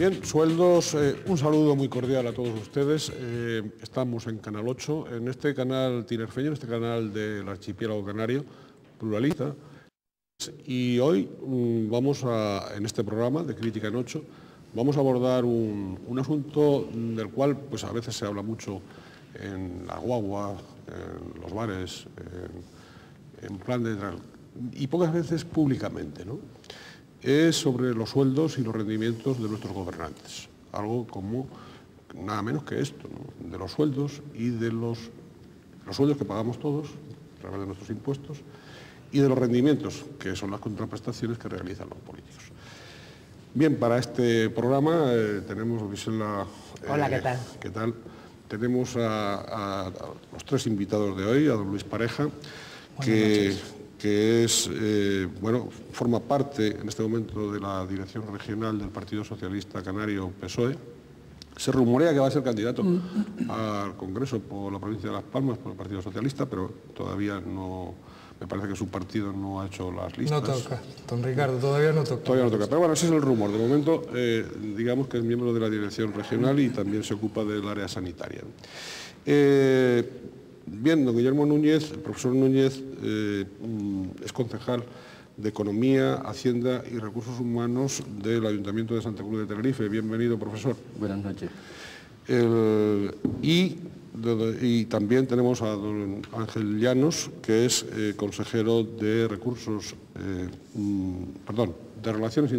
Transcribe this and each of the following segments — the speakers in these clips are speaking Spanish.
Bien, sueldos, un saludo muy cordial a todos ustedes. Estamos en Canal 8, en este canal tinerfeño, en este canal del archipiélago canario, pluralista. Y hoy en este programa de Crítica en 8, vamos a abordar un asunto del cual pues, a veces se habla mucho en la guagua, en los bares, en plan de... y pocas veces públicamente, ¿no? Es sobre los sueldos y los rendimientos de nuestros gobernantes. Algo como nada menos que esto, ¿no? De los sueldos y de los sueldos que pagamos todos a través de nuestros impuestos y de los rendimientos, que son las contraprestaciones que realizan los políticos. Bien, para este programa tenemos, Gisela... Hola, ¿qué tal? ¿Qué tal? Tenemos a los tres invitados de hoy, a don Luis Pareja, que es, forma parte en este momento de la dirección regional del Partido Socialista Canario PSOE. Se rumorea que va a ser candidato al Congreso por la provincia de Las Palmas por el Partido Socialista, pero todavía no, me parece que su partido no ha hecho las listas. No toca, don Ricardo, todavía no toca. Todavía no toca, pero bueno, ese es el rumor. De momento, digamos que es miembro de la dirección regional y también se ocupa del área sanitaria. Bien, don Guillermo Núñez, el profesor Núñez, es concejal de Economía, Hacienda y Recursos Humanos del Ayuntamiento de Santa Cruz de Tenerife. Bienvenido, profesor. Buenas noches. Y también tenemos a don Ángel Llanos, que es consejero de de Relaciones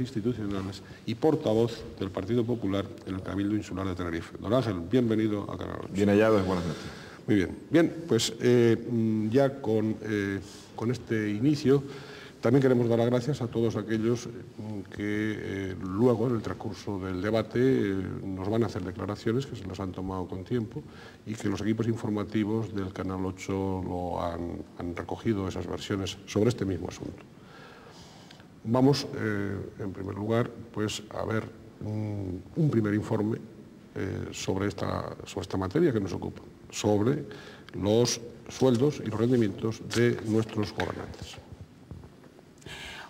Institucionales y portavoz del Partido Popular en el Cabildo Insular de Tenerife. Don Ángel, bienvenido a Canal 8. Bien hallado, buenas noches. Muy bien. Bien, pues ya con este inicio también queremos dar las gracias a todos aquellos que luego, en el transcurso del debate, nos van a hacer declaraciones que se las han tomado con tiempo y que los equipos informativos del Canal 8 han recogido esas versiones sobre este mismo asunto. Vamos, en primer lugar, pues a ver un primer informe sobre esta materia que nos ocupa, sobre los sueldos y los rendimientos de nuestros gobernantes.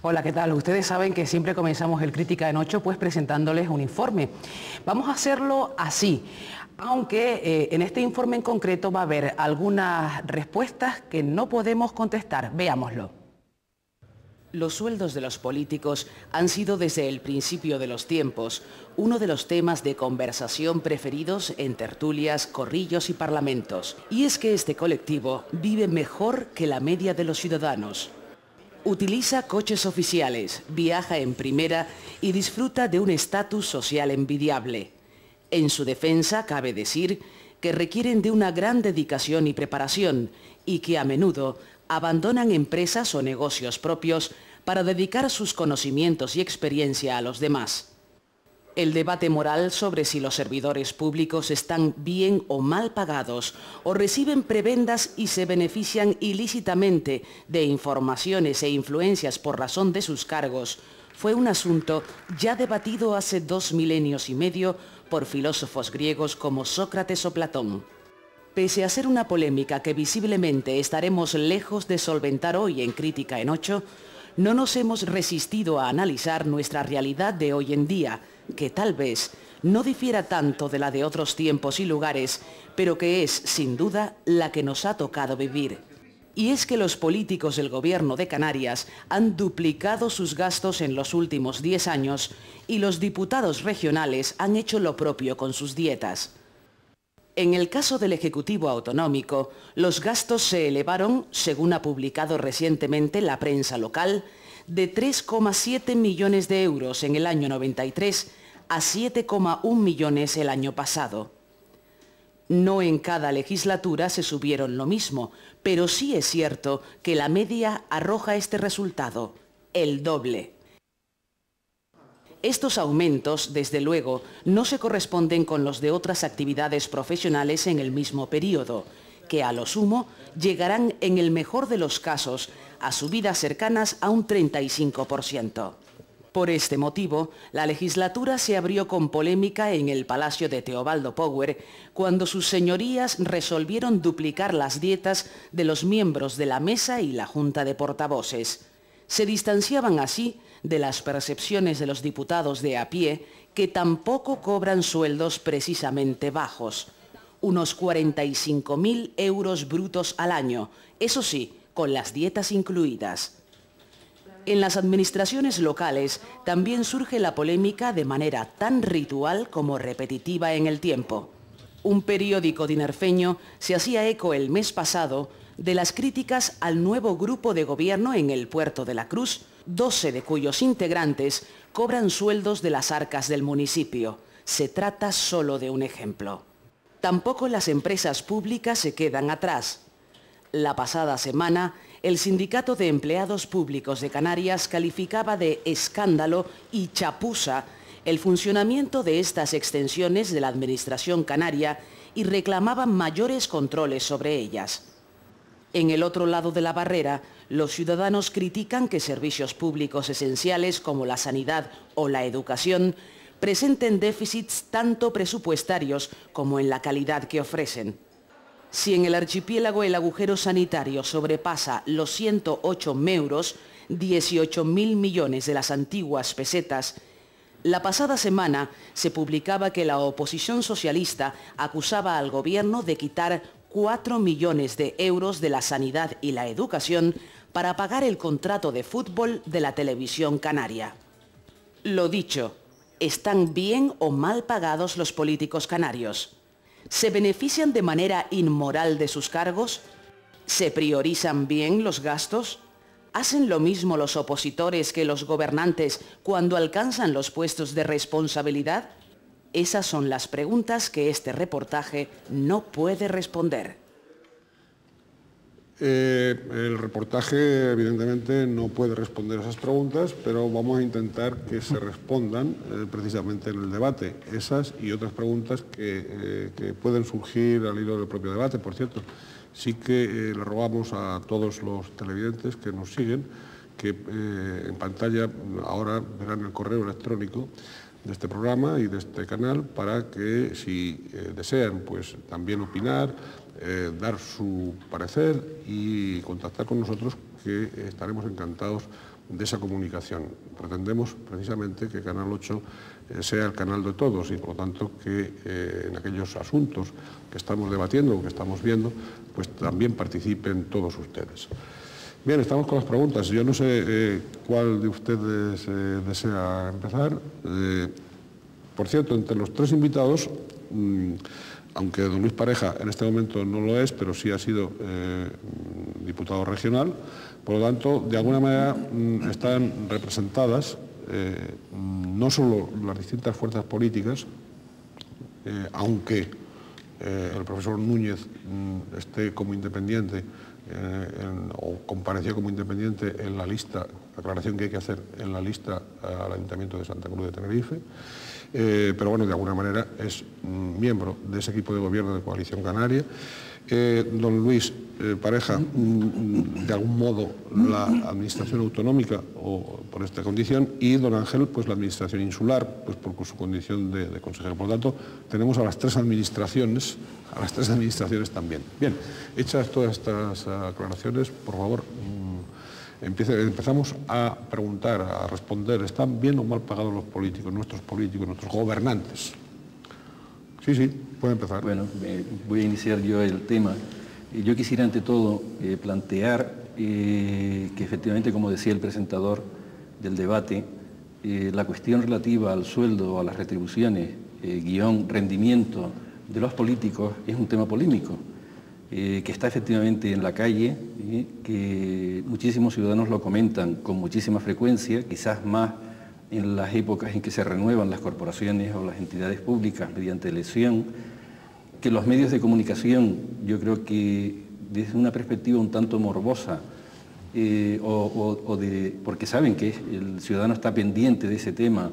Hola, ¿qué tal? Ustedes saben que siempre comenzamos el Crítica en 8 pues presentándoles un informe. Vamos a hacerlo así, aunque en este informe en concreto va a haber algunas respuestas que no podemos contestar. Veámoslo. Los sueldos de los políticos han sido desde el principio de los tiempos uno de los temas de conversación preferidos en tertulias, corrillos y parlamentos. Y es que este colectivo vive mejor que la media de los ciudadanos. Utiliza coches oficiales, viaja en primera y disfruta de un estatus social envidiable. En su defensa cabe decir que requieren de una gran dedicación y preparación y que a menudo abandonan empresas o negocios propios para dedicar sus conocimientos y experiencia a los demás. El debate moral sobre si los servidores públicos están bien o mal pagados o reciben prebendas y se benefician ilícitamente de informaciones e influencias por razón de sus cargos fue un asunto ya debatido hace 2 milenios y medio por filósofos griegos como Sócrates o Platón. Pese a ser una polémica que visiblemente estaremos lejos de solventar hoy en Crítica en 8, no nos hemos resistido a analizar nuestra realidad de hoy en día, que tal vez no difiera tanto de la de otros tiempos y lugares, pero que es, sin duda, la que nos ha tocado vivir. Y es que los políticos del gobierno de Canarias han duplicado sus gastos en los últimos 10 años y los diputados regionales han hecho lo propio con sus dietas. En el caso del Ejecutivo Autonómico, los gastos se elevaron, según ha publicado recientemente la prensa local, de 3,7 millones de euros en el año 93 a 7,1 millones el año pasado. No en cada legislatura se subieron lo mismo, pero sí es cierto que la media arroja este resultado, el doble. Estos aumentos, desde luego, no se corresponden con los de otras actividades profesionales en el mismo periodo, que a lo sumo llegarán en el mejor de los casos a subidas cercanas a un 35%. Por este motivo, la legislatura se abrió con polémica en el Palacio de Teobaldo Power cuando sus señorías resolvieron duplicar las dietas de los miembros de la mesa y la Junta de Portavoces. Se distanciaban así de las percepciones de los diputados de a pie, que tampoco cobran sueldos precisamente bajos, unos 45.000 euros brutos al año, eso sí, con las dietas incluidas. En las administraciones locales también surge la polémica de manera tan ritual como repetitiva en el tiempo. Un periódico tinerfeño se hacía eco el mes pasado de las críticas al nuevo grupo de gobierno en el Puerto de la Cruz, 12 de cuyos integrantes cobran sueldos de las arcas del municipio. Se trata solo de un ejemplo. Tampoco las empresas públicas se quedan atrás. La pasada semana, el Sindicato de Empleados Públicos de Canarias calificaba de escándalo y chapuza el funcionamiento de estas extensiones de la Administración canaria y reclamaban mayores controles sobre ellas. En el otro lado de la barrera, los ciudadanos critican que servicios públicos esenciales como la sanidad o la educación presenten déficits tanto presupuestarios como en la calidad que ofrecen. Si en el archipiélago el agujero sanitario sobrepasa los 108 euros, 18.000 millones de las antiguas pesetas, la pasada semana se publicaba que la oposición socialista acusaba al gobierno de quitar 4 millones de euros de la sanidad y la educación para pagar el contrato de fútbol de la televisión canaria. Lo dicho, ¿están bien o mal pagados los políticos canarios? ¿Se benefician de manera inmoral de sus cargos? ¿Se priorizan bien los gastos? ¿Hacen lo mismo los opositores que los gobernantes cuando alcanzan los puestos de responsabilidad? Esas son las preguntas que este reportaje no puede responder. El reportaje evidentemente no puede responder esas preguntas, pero vamos a intentar que se respondan precisamente en el debate. Esas y otras preguntas que pueden surgir al hilo del propio debate, por cierto. Sí que le rogamos a todos los televidentes que nos siguen que en pantalla ahora verán el correo electrónico de este programa y de este canal para que si desean pues también opinar, dar su parecer y contactar con nosotros, que estaremos encantados de esa comunicación. Pretendemos precisamente que Canal 8 sea el canal de todos y por lo tanto que en aquellos asuntos que estamos debatiendo o que estamos viendo, pues también participen todos ustedes. Bien, estamos con las preguntas. Yo no sé cuál de ustedes desea empezar. Por cierto, entre los tres invitados, aunque don Luis Pareja en este momento no lo es, pero sí ha sido diputado regional, por lo tanto, de alguna manera están representadas no solo las distintas fuerzas políticas, aunque el profesor Núñez esté como independiente o compareció como independiente en la lista, la aclaración que hay que hacer en la lista al Ayuntamiento de Santa Cruz de Tenerife, pero bueno, de alguna manera es miembro de ese equipo de gobierno de Coalición Canaria. Don Luis Pareja, de algún modo la administración autonómica o por esta condición, y don Ángel, pues la administración insular, pues por su condición de consejero. Por lo tanto, tenemos a las tres administraciones también. Bien, hechas todas estas aclaraciones, por favor, empezamos a preguntar, a responder. ¿Están bien o mal pagados los políticos, nuestros gobernantes? Sí, puede empezar. Bueno, voy a iniciar yo el tema. Yo quisiera ante todo plantear que efectivamente, como decía el presentador del debate, la cuestión relativa al sueldo, a las retribuciones, rendimiento de los políticos es un tema polémico, que está efectivamente en la calle, que muchísimos ciudadanos lo comentan con muchísima frecuencia, quizás más en las épocas en que se renuevan las corporaciones o las entidades públicas mediante elección, que los medios de comunicación, yo creo que desde una perspectiva un tanto morbosa, porque saben que el ciudadano está pendiente de ese tema,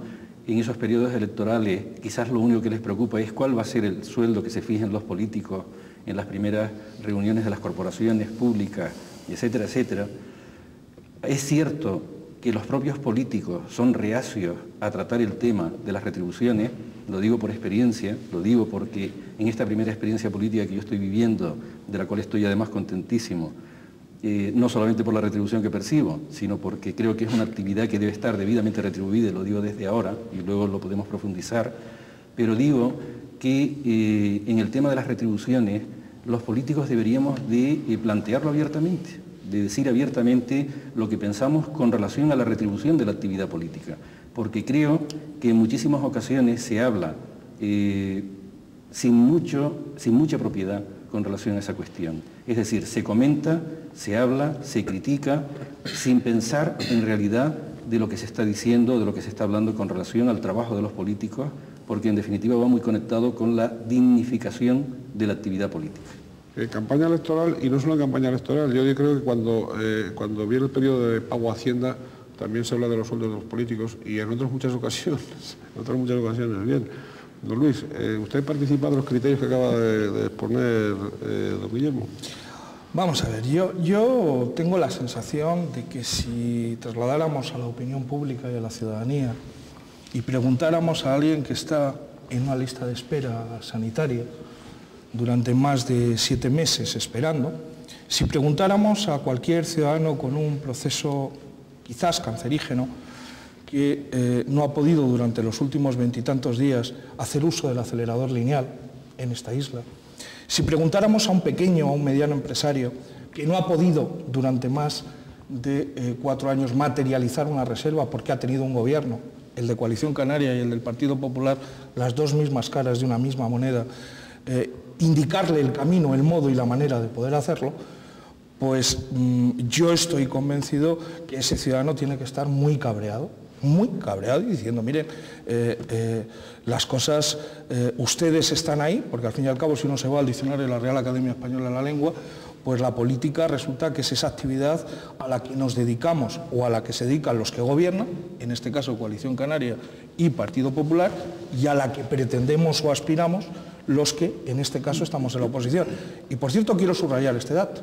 en esos periodos electorales quizás lo único que les preocupa es cuál va a ser el sueldo que se fijen los políticos en las primeras reuniones de las corporaciones públicas, etcétera, etcétera. Es cierto que los propios políticos son reacios a tratar el tema de las retribuciones, lo digo por experiencia, lo digo porque en esta primera experiencia política que yo estoy viviendo, de la cual estoy además contentísimo, no solamente por la retribución que percibo, sino porque creo que es una actividad que debe estar debidamente retribuida, y lo digo desde ahora, y luego lo podemos profundizar, pero digo que en el tema de las retribuciones, los políticos deberíamos de plantearlo abiertamente, de decir abiertamente lo que pensamos con relación a la retribución de la actividad política, porque creo que en muchísimas ocasiones se habla sin mucha propiedad con relación a esa cuestión. Es decir, se comenta, se habla, se critica, sin pensar en realidad de lo que se está diciendo, de lo que se está hablando con relación al trabajo de los políticos, porque en definitiva va muy conectado con la dignificación de la actividad política. Campaña electoral, y no solo en campaña electoral, yo creo que cuando viene el periodo de pago a Hacienda, también se habla de los sueldos de los políticos, y en otras muchas ocasiones, bien. Don Luis, ¿usted participa de los criterios que acaba de exponer don Guillermo? Vamos a ver, yo tengo la sensación de que si trasladáramos a la opinión pública y a la ciudadanía y preguntáramos a alguien que está en una lista de espera sanitaria durante más de 7 meses esperando, si preguntáramos a cualquier ciudadano con un proceso quizás cancerígeno que no ha podido durante los últimos 20 y tantos días hacer uso del acelerador lineal en esta isla, si preguntáramos a un pequeño o a un mediano empresario que no ha podido durante más de 4 años materializar una reserva porque ha tenido un gobierno, el de Coalición Canaria y el del Partido Popular, las dos mismas caras de una misma moneda, indicarle el camino, el modo y la manera de poder hacerlo, pues yo estoy convencido que ese ciudadano tiene que estar muy cabreado y diciendo, miren, las cosas, ustedes están ahí, porque al fin y al cabo si uno se va al diccionario de la Real Academia Española de la Lengua, pues la política resulta que es esa actividad a la que nos dedicamos o a la que se dedican los que gobiernan, en este caso Coalición Canaria y Partido Popular, y a la que pretendemos o aspiramos los que en este caso estamos en la oposición. Y por cierto quiero subrayar este dato,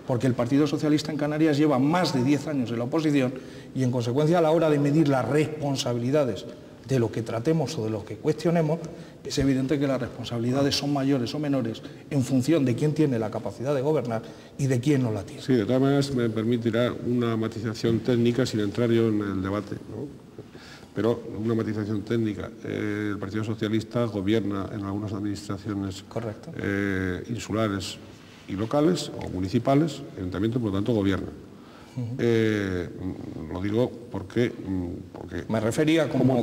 porque el Partido Socialista en Canarias lleva más de 10 años en la oposición y en consecuencia a la hora de medir las responsabilidades de lo que tratemos o de lo que cuestionemos, es evidente que las responsabilidades son mayores o menores en función de quién tiene la capacidad de gobernar y de quién no la tiene. Sí, de todas maneras me permitirá una matización técnica sin entrar yo en el debate, ¿no? Pero una matización técnica. El Partido Socialista gobierna en algunas administraciones insulares y locales o municipales, el ayuntamiento por lo tanto gobierna. Lo digo porque me refería como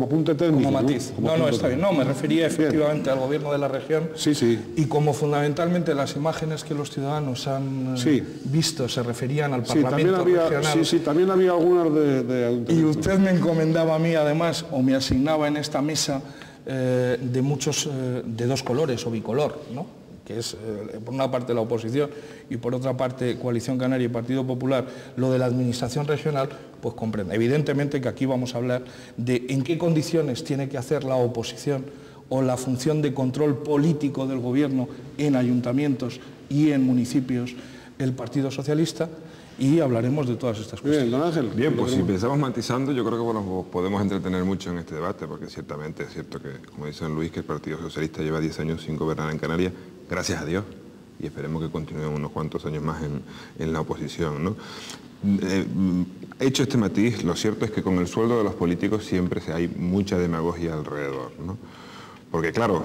apunte técnico, como matiz. No, está bien. No, me refería efectivamente al gobierno de la región. Sí, sí. Y como fundamentalmente las imágenes que los ciudadanos han visto se referían al Parlamento regional. Sí, también había algunas de y usted me encomendaba a mí además, o me asignaba en esta mesa de muchos, de dos colores o bicolor, ¿no? Que es por una parte la oposición y por otra parte Coalición Canaria y Partido Popular, lo de la administración regional, pues comprende. Evidentemente que aquí vamos a hablar de en qué condiciones tiene que hacer la oposición o la función de control político del gobierno en ayuntamientos y en municipios el Partido Socialista, y hablaremos de todas estas cuestiones. Bien, don Ángel. Bien, pues si empezamos matizando, yo creo que bueno, podemos entretener mucho en este debate, porque ciertamente es cierto que, como dice don Luis, que el Partido Socialista lleva 10 años sin gobernar en Canarias, gracias a Dios, y esperemos que continúen unos cuantos años más en la oposición, ¿no? Hecho este matiz, lo cierto es que con el sueldo de los políticos siempre hay mucha demagogia alrededor, ¿no? Porque claro,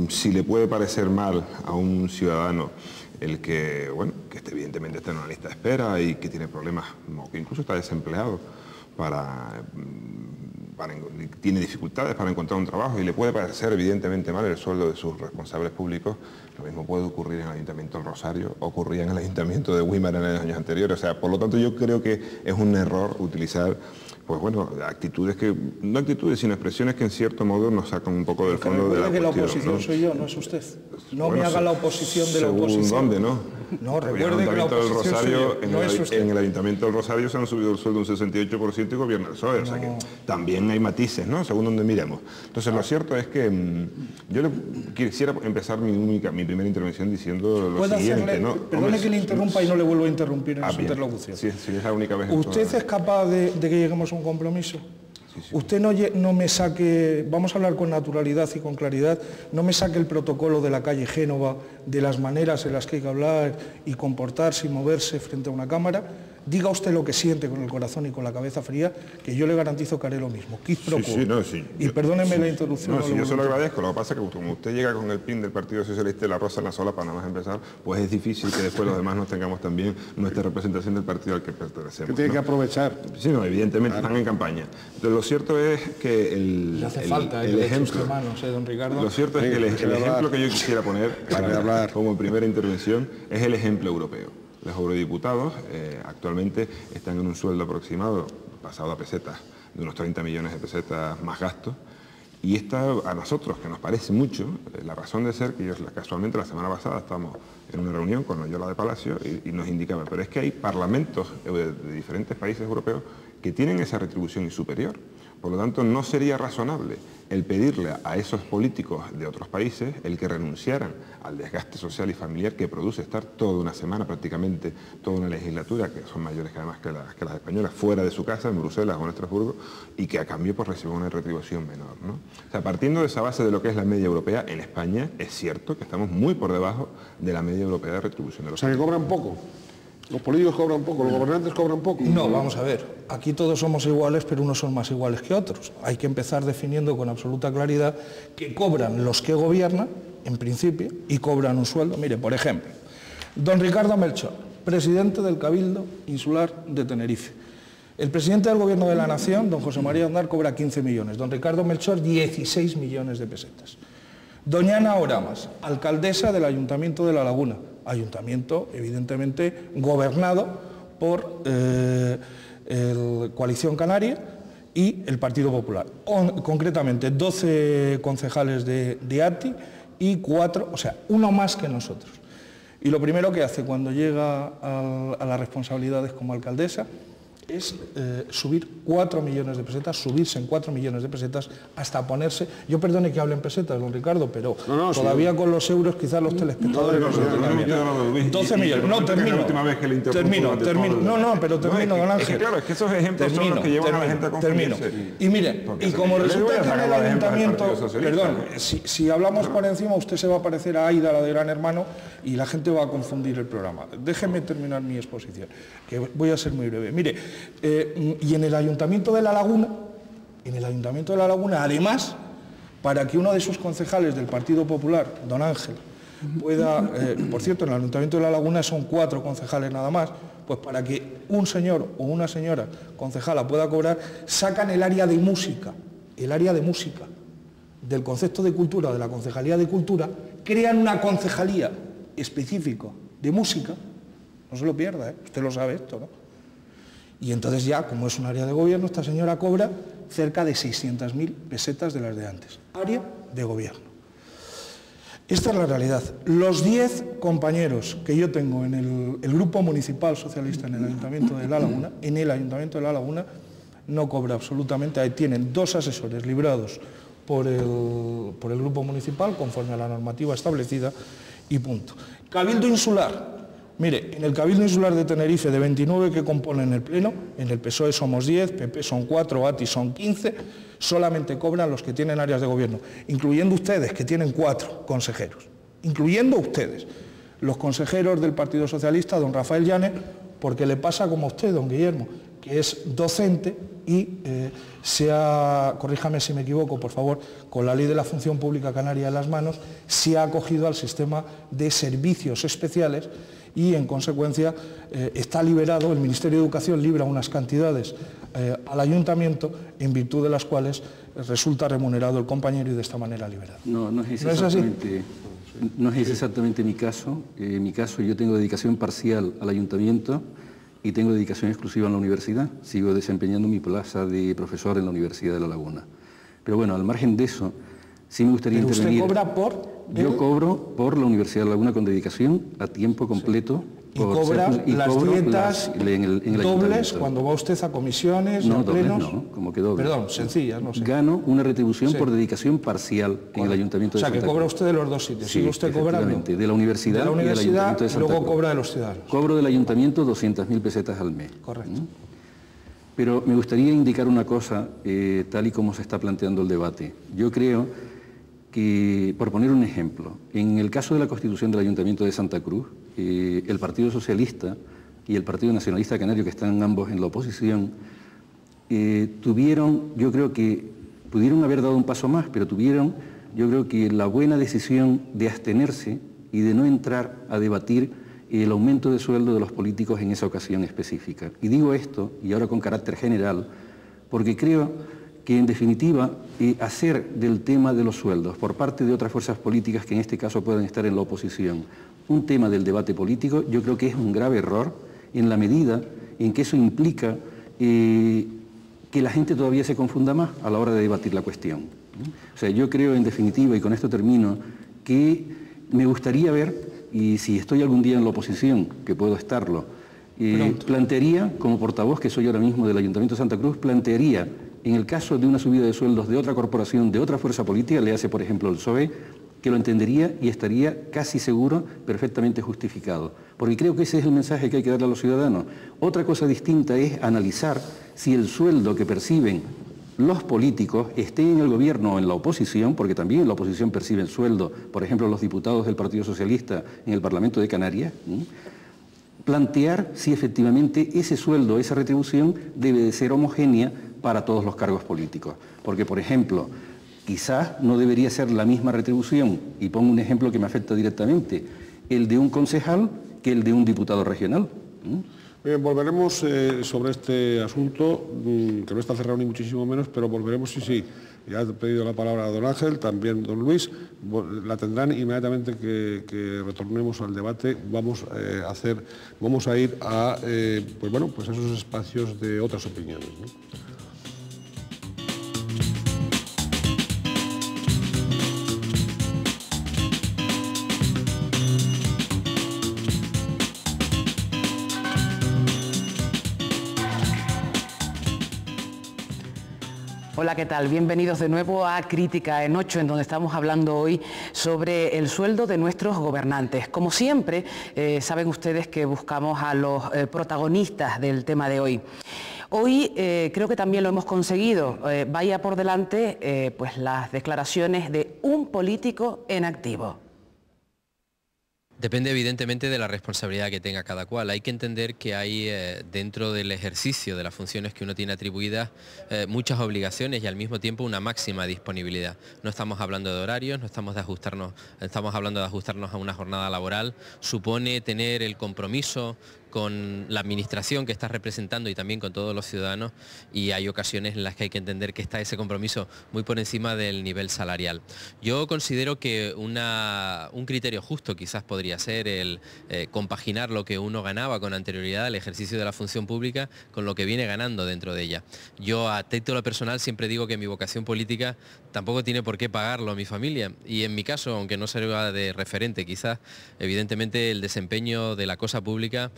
si le puede parecer mal a un ciudadano el que, bueno, que evidentemente está en una lista de espera y que tiene problemas, o que incluso está desempleado, tiene dificultades para encontrar un trabajo y le puede parecer evidentemente mal el sueldo de sus responsables públicos, lo mismo puede ocurrir en el Ayuntamiento del Rosario, ocurría en el Ayuntamiento de Güímar en los años anteriores. O sea, por lo tanto yo creo que es un error utilizar, pues bueno, actitudes que, no actitudes, sino expresiones que en cierto modo nos sacan un poco del fondo de la cuestión. Que la oposición, ¿no? Soy yo, no es usted. No bueno, me haga la oposición de la oposición. ¿Según dónde, no? No, recuerde que la oposición soy yo, no es usted. En el Ayuntamiento del Rosario se han subido el sueldo un 68% y gobierna el PSOE, o sea que también hay matices, ¿no? Según donde miremos. Entonces lo cierto es que yo quisiera empezar mi primera intervención diciendo lo siguiente, ¿no? Perdone que le interrumpa y no le vuelvo a interrumpir en su interlocución. Sí, es la única vez. ¿Usted es capaz de que lleguemos a un compromiso? Usted no me saque, vamos a hablar con naturalidad y con claridad, no me saque el protocolo de la calle Génova, de las maneras en las que hay que hablar y comportarse y moverse frente a una cámara. Diga usted lo que siente con el corazón y con la cabeza fría, que yo le garantizo que haré lo mismo. Quid pro quo. Y perdóneme la interrupción. Yo se lo agradezco. Lo que pasa es que como usted llega con el pin del Partido Socialista y la rosa en la sola para nada más empezar, pues es difícil que después los demás no tengamos también nuestra representación del partido al que pertenecemos. Que tiene que aprovechar. Sí, no, evidentemente están en campaña. Entonces, lo cierto es que el ejemplo, don Ricardo. Lo cierto es que el ejemplo que yo quisiera poner como primera intervención es el ejemplo europeo. Los eurodiputados actualmente están en un sueldo aproximado, pasado a pesetas, de unos 30 millones de pesetas más gastos. Y esta a nosotros, que nos parece mucho, la razón de ser, que yo casualmente la semana pasada estábamos en una reunión con Loyola de Palacio y nos indicaban, pero es que hay parlamentos de diferentes países europeos que tienen esa retribución y superior. Por lo tanto, no sería razonable el pedirle a esos políticos de otros países el que renunciaran al desgaste social y familiar que produce estar toda una semana, prácticamente toda una legislatura, que son mayores que además que las españolas, fuera de su casa, en Bruselas o en Estrasburgo, y que a cambio pues reciben una retribución menor, ¿no? O sea, partiendo de esa base de lo que es la media europea, en España es cierto que estamos muy por debajo de la media europea de retribución de los que cobran poco. Los políticos cobran poco, los gobernantes cobran poco. No, vamos a ver, aquí todos somos iguales, pero unos son más iguales que otros. Hay que empezar definiendo con absoluta claridad que cobran los que gobiernan, en principio, y cobran un sueldo. Mire, por ejemplo, don Ricardo Melchor, presidente del Cabildo Insular de Tenerife. El presidente del Gobierno de la Nación, don José María Aznar, cobra 15 millones, don Ricardo Melchor 16 millones de pesetas. Doña Ana Oramas, alcaldesa del Ayuntamiento de La Laguna, ayuntamiento evidentemente gobernado por Coalición Canaria y el Partido Popular. Concretamente 12 concejales de ATI y 4, o sea, uno más que nosotros. Y lo primero que hace cuando llega a las responsabilidades como alcaldesa es subir 4 millones de pesetas, subirse en 4 millones de pesetas hasta ponerse... Yo perdone que hable en pesetas, don Ricardo, pero todavía sí, con los euros quizás los telespectadores... 12 millones. No, termino. Termino. No, pero termino, don Ángel. Claro, es que esos ejemplos son los que llevan a la gente a confundirse. Y mire, y como resulta que en el ayuntamiento... Perdón, si hablamos por encima, usted se va a parecer a Aida, la de Gran Hermano, y la gente va a confundir el programa. Déjeme terminar mi exposición, que voy a ser muy breve. Mire, y en el Ayuntamiento de La Laguna, además, para que uno de sus concejales del Partido Popular, don Ángel, pueda, por cierto, en el Ayuntamiento de La Laguna son 4 concejales nada más, pues para que un señor o una señora concejala pueda cobrar, sacan el área de música del concepto de cultura, de la Concejalía de Cultura, crean una concejalía específica de música, no se lo pierda, usted lo sabe esto, ¿no? Y entonces ya, como es un área de gobierno, esta señora cobra cerca de 600.000 pesetas de las de antes. Área de gobierno. Esta es la realidad. Los 10 compañeros que yo tengo en el Grupo Municipal Socialista en el Ayuntamiento de La Laguna, no cobra absolutamente. Ahí tienen 2 asesores librados por el Grupo Municipal, conforme a la normativa establecida, y punto. Cabildo Insular. Mire, en el Cabildo Insular de Tenerife, de 29 que componen el Pleno, en el PSOE somos 10, PP son 4, ATI son 15, solamente cobran los que tienen áreas de gobierno, incluyendo ustedes, que tienen 4 consejeros, incluyendo ustedes, los consejeros del Partido Socialista, don Rafael Llanes, porque le pasa como a usted, don Guillermo, que es docente y corríjame si me equivoco, por favor, con la Ley de la Función Pública Canaria en las manos, se ha acogido al sistema de servicios especiales y, en consecuencia, está liberado, el Ministerio de Educación libra unas cantidades al Ayuntamiento, en virtud de las cuales resulta remunerado el compañero y de esta manera liberado. No es exactamente mi caso. En mi caso yo tengo dedicación parcial al Ayuntamiento y tengo dedicación exclusiva en la universidad. Sigo desempeñando mi plaza de profesor en la Universidad de La Laguna. Pero bueno, al margen de eso, sí me gustaría intervenir. ¿Usted cobra por...? Yo cobro por la Universidad de La Laguna con dedicación a tiempo completo. Sí. ¿Y las dietas dobles cuando va usted a comisiones, no, a plenos? No, como que dobles. Perdón, sencillas, no sé. Gano una retribución por dedicación parcial en el Ayuntamiento de Santa Cruz. O sea, que cobra usted de los 2 sitios. Sí, usted cobrando de la universidad y del Ayuntamiento de Santa Cruz. Luego cobra de los ciudadanos. Cobro del Ayuntamiento 200.000 pesetas al mes. Correcto. Pero me gustaría indicar una cosa, tal y como se está planteando el debate. Yo creo que, por poner un ejemplo, en el caso de la constitución del Ayuntamiento de Santa Cruz, el Partido Socialista y el Partido Nacionalista Canario, que están ambos en la oposición, yo creo que pudieron haber dado un paso más, pero tuvieron, yo creo que la buena decisión de abstenerse y de no entrar a debatir el aumento de sueldo de los políticos en esa ocasión específica. Y digo esto, y ahora con carácter general, porque creo que en definitiva hacer del tema de los sueldos por parte de otras fuerzas políticas que en este caso puedan estar en la oposición un tema del debate político, yo creo que es un grave error en la medida en que eso implica que la gente todavía se confunda más a la hora de debatir la cuestión. O sea, yo creo en definitiva, y con esto termino, que me gustaría ver, y si estoy algún día en la oposición, que puedo estarlo, plantearía, como portavoz que soy ahora mismo del Ayuntamiento de Santa Cruz, plantearía, en el caso de una subida de sueldos de otra corporación, de otra fuerza política, le hace por ejemplo el PSOE, que lo entendería y estaría casi seguro perfectamente justificado. Porque creo que ese es el mensaje que hay que darle a los ciudadanos. Otra cosa distinta es analizar si el sueldo que perciben los políticos, estén en el gobierno o en la oposición, porque también en la oposición perciben sueldo, por ejemplo, los diputados del Partido Socialista en el Parlamento de Canarias, plantear si efectivamente ese sueldo, esa retribución, debe de ser homogénea para todos los cargos políticos. Porque, por ejemplo, quizás no debería ser la misma retribución, y pongo un ejemplo que me afecta directamente, el de un concejal que el de un diputado regional. Bien, volveremos sobre este asunto, que no está cerrado ni muchísimo menos, pero volveremos, sí. Ya he pedido la palabra a don Ángel, también don Luis, la tendrán inmediatamente que retornemos al debate. Vamos a ir a pues esos espacios de otras opiniones, ¿no? Hola, ¿qué tal? Bienvenidos de nuevo a Crítica en 8, en donde estamos hablando hoy sobre el sueldo de nuestros gobernantes. Como siempre, saben ustedes que buscamos a los protagonistas del tema de hoy. Hoy creo que también lo hemos conseguido. Vaya por delante pues las declaraciones de un político en activo. Depende evidentemente de la responsabilidad que tenga cada cual. Hay que entender que hay dentro del ejercicio de las funciones que uno tiene atribuidas muchas obligaciones y al mismo tiempo una máxima disponibilidad. No estamos hablando de horarios, no estamos hablando de ajustarnos a una jornada laboral. Supone tener el compromiso con la administración que estás representando y también con todos los ciudadanos, y hay ocasiones en las que hay que entender que está ese compromiso muy por encima del nivel salarial. Yo considero que un criterio justo quizás podría ser el compaginar lo que uno ganaba con anterioridad al ejercicio de la función pública con lo que viene ganando dentro de ella. Yo a título personal siempre digo que mi vocación política tampoco tiene por qué pagarlo a mi familia, y en mi caso, aunque no sirva de referente quizás, evidentemente el desempeño de la cosa pública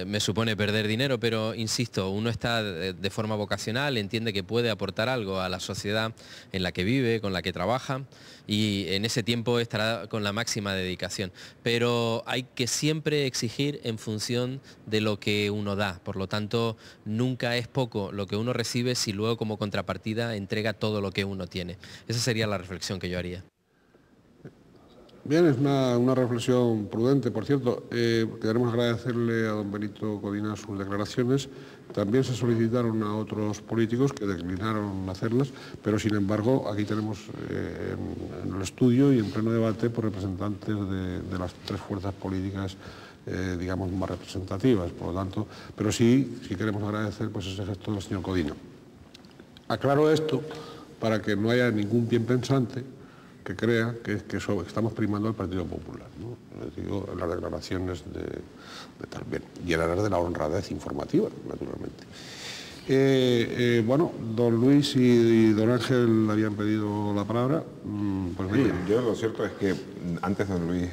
me supone perder dinero, pero insisto, uno está de forma vocacional, entiende que puede aportar algo a la sociedad en la que vive, con la que trabaja, y en ese tiempo estará con la máxima dedicación. Pero hay que siempre exigir en función de lo que uno da. Por lo tanto, nunca es poco lo que uno recibe si luego como contrapartida entrega todo lo que uno tiene. Esa sería la reflexión que yo haría. Bien, es una reflexión prudente, por cierto. Queremos agradecerle a don Benito Codina sus declaraciones. También se solicitaron a otros políticos que declinaron hacerlas, pero sin embargo aquí tenemos en el estudio y en pleno debate por representantes de las tres fuerzas políticas digamos más representativas, por lo tanto, pero sí queremos agradecer pues ese gesto del señor Codina. Aclaro esto para que no haya ningún bien pensante que crea que estamos primando al Partido Popular, ¿no? Les digo, en las declaraciones de tal bien, y en aras de la honradez informativa, naturalmente. Bueno, don Luis y don Ángel habían pedido la palabra. Pues sí, yo lo cierto es que antes don Luis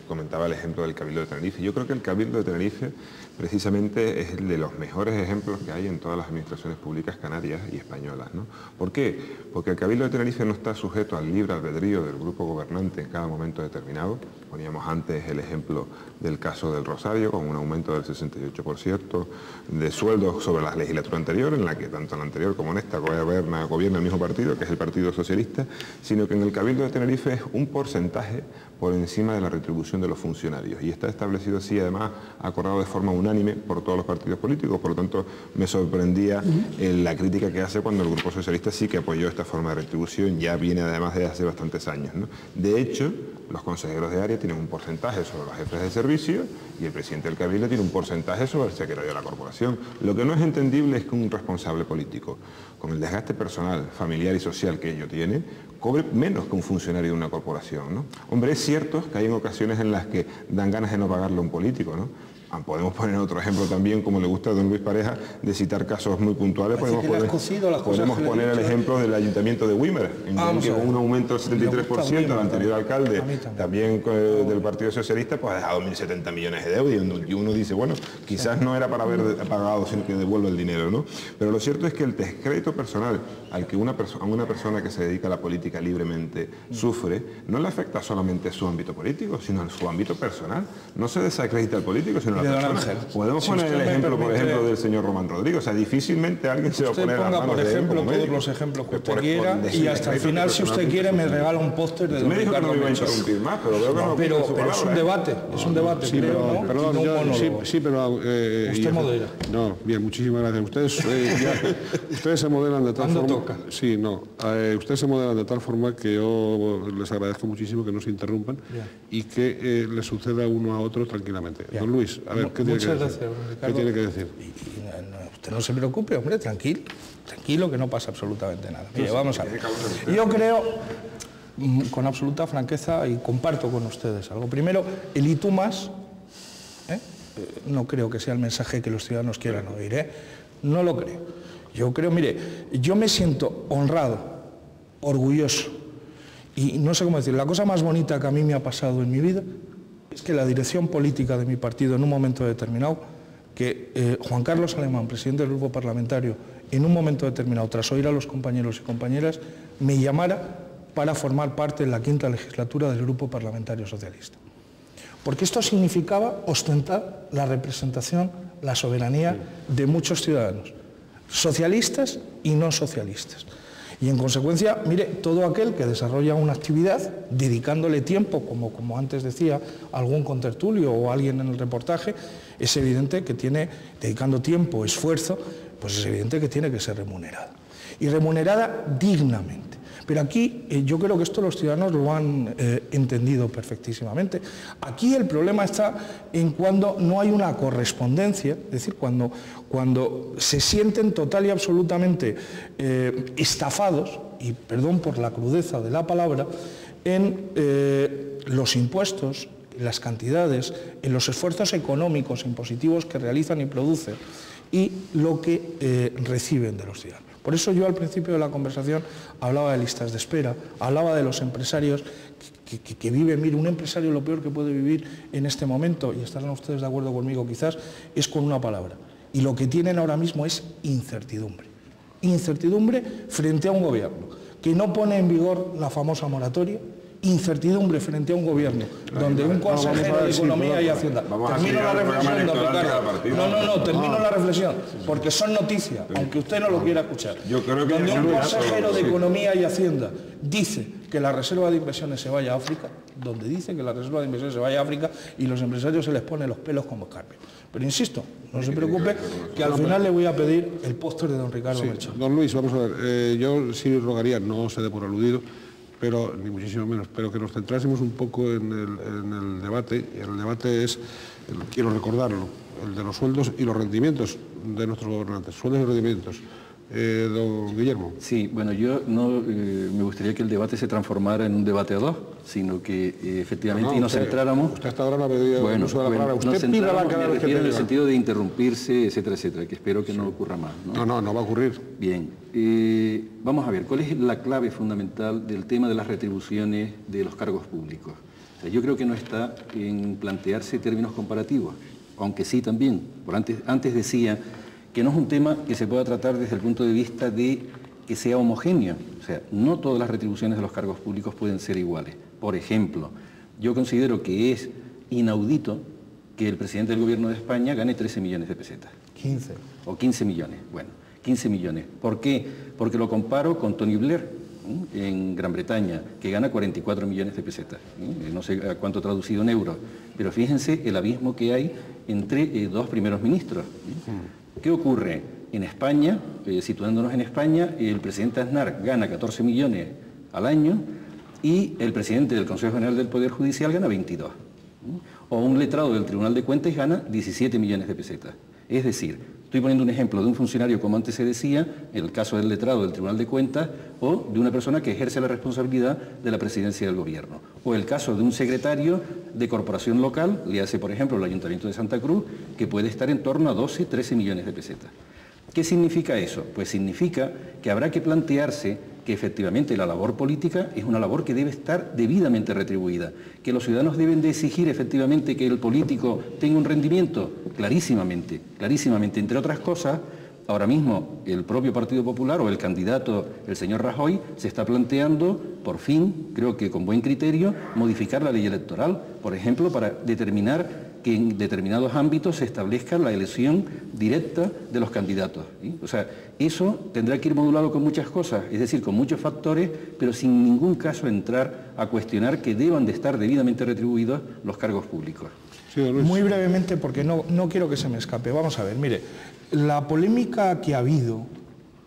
comentaba el ejemplo del Cabildo de Tenerife. Yo creo que el Cabildo de Tenerife precisamente es el de los mejores ejemplos que hay en todas las administraciones públicas canarias y españolas, ¿no? ¿Por qué? Porque el Cabildo de Tenerife no está sujeto al libre albedrío del grupo gobernante en cada momento determinado. Poníamos antes el ejemplo del caso del Rosario, con un aumento del 68% de sueldos sobre la legislatura anterior. anterior, en la que tanto en la anterior como en esta gobierna el mismo partido, que es el Partido Socialista, sino que en el Cabildo de Tenerife es un porcentaje por encima de la retribución de los funcionarios. Y está establecido así, además, acordado de forma unánime por todos los partidos políticos. Por lo tanto, me sorprendía la crítica que hace cuando el Grupo Socialista sí que apoyó esta forma de retribución. Ya viene además de hace bastantes años, ¿no? De hecho, los consejeros de área tienen un porcentaje sobre los jefes de servicio y el presidente del Cabildo tiene un porcentaje sobre el secretario de la corporación. Lo que no es entendible es que un responsable político, con el desgaste personal, familiar y social que ello tiene, cobre menos que un funcionario de una corporación, ¿no? Hombre, es cierto que hay en ocasiones en las que dan ganas de no pagarle a un político, ¿no? Podemos poner otro ejemplo también, como le gusta a don Luis Pareja, de citar casos muy puntuales. Podemos poner el ejemplo del Ayuntamiento de Wimer, en que con un aumento del 73% al anterior alcalde, también del Partido Socialista, pues ha dejado 1.070 millones de euros, y uno dice, bueno, quizás no era para haber pagado, sino que devuelva el dinero, ¿no? Pero lo cierto es que el descrédito personal al que una persona que se dedica a la política libremente sufre, no le afecta solamente a su ámbito político, sino a su ámbito personal. No se desacredita al político, sino podemos poner el ejemplo, por ejemplo, del señor Román Rodríguez. O sea, difícilmente alguien se va a poner a manos por ejemplo, todos los ejemplos que usted quiera, y hasta el final, si usted quiere, me regala un póster de don Ricardo Melchor. Pero es un debate, creo, ¿no? Perdón, sí, pero... usted modera. No, bien, muchísimas gracias. Ustedes se modelan de tal forma... toca? Sí, no. Ustedes se modelan de tal forma que yo les agradezco muchísimo que no se interrumpan y que les suceda uno a otro tranquilamente. Don Luis, a ver, ¿qué tiene que decir? ¿Qué tiene que decir? Usted no se preocupe, hombre, tranquilo, que no pasa absolutamente nada. Mire, vamos a ver. Yo creo, con absoluta franqueza, y comparto con ustedes algo. Primero, el y tú más, no creo que sea el mensaje que los ciudadanos quieran oír, no lo creo. Yo creo, mire, yo me siento honrado, orgulloso, y no sé cómo decir, la cosa más bonita que a mí me ha pasado en mi vida es que la dirección política de mi partido en un momento determinado, que Juan Carlos Alemán, presidente del grupo parlamentario, en un momento determinado, tras oír a los compañeros y compañeras, me llamara para formar parte de la 5ª legislatura del grupo parlamentario socialista. Porque esto significaba ostentar la representación, la soberanía de muchos ciudadanos, socialistas y no socialistas. Y en consecuencia, mire, todo aquel que desarrolla una actividad dedicándole tiempo, como antes decía algún contertulio o alguien en el reportaje, es evidente que tiene, dedicando tiempo, esfuerzo, pues es evidente que tiene que ser remunerada. Y remunerada dignamente. Pero aquí yo creo que esto los ciudadanos lo han entendido perfectísimamente. Aquí el problema está en cuando no hay una correspondencia, es decir, cuando se sienten total y absolutamente estafados, y perdón por la crudeza de la palabra, en los impuestos, en las cantidades, en los esfuerzos económicos, impositivos que realizan y producen, y lo que reciben de los ciudadanos. Por eso yo al principio de la conversación hablaba de listas de espera, hablaba de los empresarios que viven. Mire, un empresario lo peor que puede vivir en este momento, y estarán ustedes de acuerdo conmigo quizás, es con una palabra. Y lo que tienen ahora mismo es incertidumbre. Incertidumbre frente a un gobierno que no pone en vigor la famosa moratoria, incertidumbre frente a un gobierno donde un consejero de Economía y Hacienda... Termino la reflexión, don Ricardo. Termino la reflexión, porque son noticias, aunque usted no lo quiera escuchar. Donde un consejero de Economía y Hacienda dice que la reserva de inversiones se vaya a África, y los empresarios se les ponen los pelos como escarpios. Pero insisto, no se preocupe, que al final le voy a pedir el póster de don Ricardo Melchor. Don Luis, vamos a ver, yo sí rogaría, no se dé por aludido, pero ni muchísimo menos, pero que nos centrásemos un poco en el debate, y el debate es, quiero recordarlo, el de los sueldos y los rendimientos de nuestros gobernantes, sueldos y rendimientos. Don Guillermo. Sí, bueno, yo no me gustaría que el debate se transformara en un debate a dos, sino que efectivamente nos centráramos... Usted hasta ahora no ha pedido el uso de la palabra. Usted pídala cada vez que pida. En el sentido de interrumpirse, etcétera, etcétera, que espero que no ocurra más, ¿no? No va a ocurrir. Bien, vamos a ver, ¿cuál es la clave fundamental del tema de las retribuciones de los cargos públicos? O sea, yo creo que no está en plantearse términos comparativos, aunque sí también. Antes decía que no es un tema que se pueda tratar desde el punto de vista de que sea homogéneo. O sea, no todas las retribuciones de los cargos públicos pueden ser iguales. Por ejemplo, yo considero que es inaudito que el presidente del Gobierno de España gane 13 millones de pesetas. 15. O 15 millones. Bueno, 15 millones. ¿Por qué? Porque lo comparo con Tony Blair en Gran Bretaña, que gana 44 millones de pesetas. No sé a cuánto traducido en euros, pero fíjense el abismo que hay entre dos primeros ministros. ¿Qué ocurre? En España, situándonos en España, el presidente Aznar gana 14 millones al año y el presidente del Consejo General del Poder Judicial gana 22. O un letrado del Tribunal de Cuentas gana 17 millones de pesetas. Es decir, estoy poniendo un ejemplo de un funcionario, como antes se decía, en el caso del letrado del Tribunal de Cuentas, o de una persona que ejerce la responsabilidad de la presidencia del gobierno. O el caso de un secretario de corporación local, le hace por ejemplo el Ayuntamiento de Santa Cruz, que puede estar en torno a 12, 13 millones de pesetas. ¿Qué significa eso? Pues significa que habrá que plantearse que efectivamente la labor política es una labor que debe estar debidamente retribuida, que los ciudadanos deben de exigir efectivamente que el político tenga un rendimiento, clarísimamente, clarísimamente. Entre otras cosas, ahora mismo el propio Partido Popular o el candidato, el señor Rajoy, se está planteando, por fin, creo que con buen criterio, modificar la ley electoral, por ejemplo, para determinar que en determinados ámbitos se establezca la elección directa de los candidatos, ¿sí? O sea, eso tendrá que ir modulado con muchas cosas, es decir, con muchos factores, pero sin en ningún caso entrar a cuestionar que deban de estar debidamente retribuidos los cargos públicos. Sí, muy brevemente, porque no quiero que se me escape. Vamos a ver, mire, la polémica que ha habido,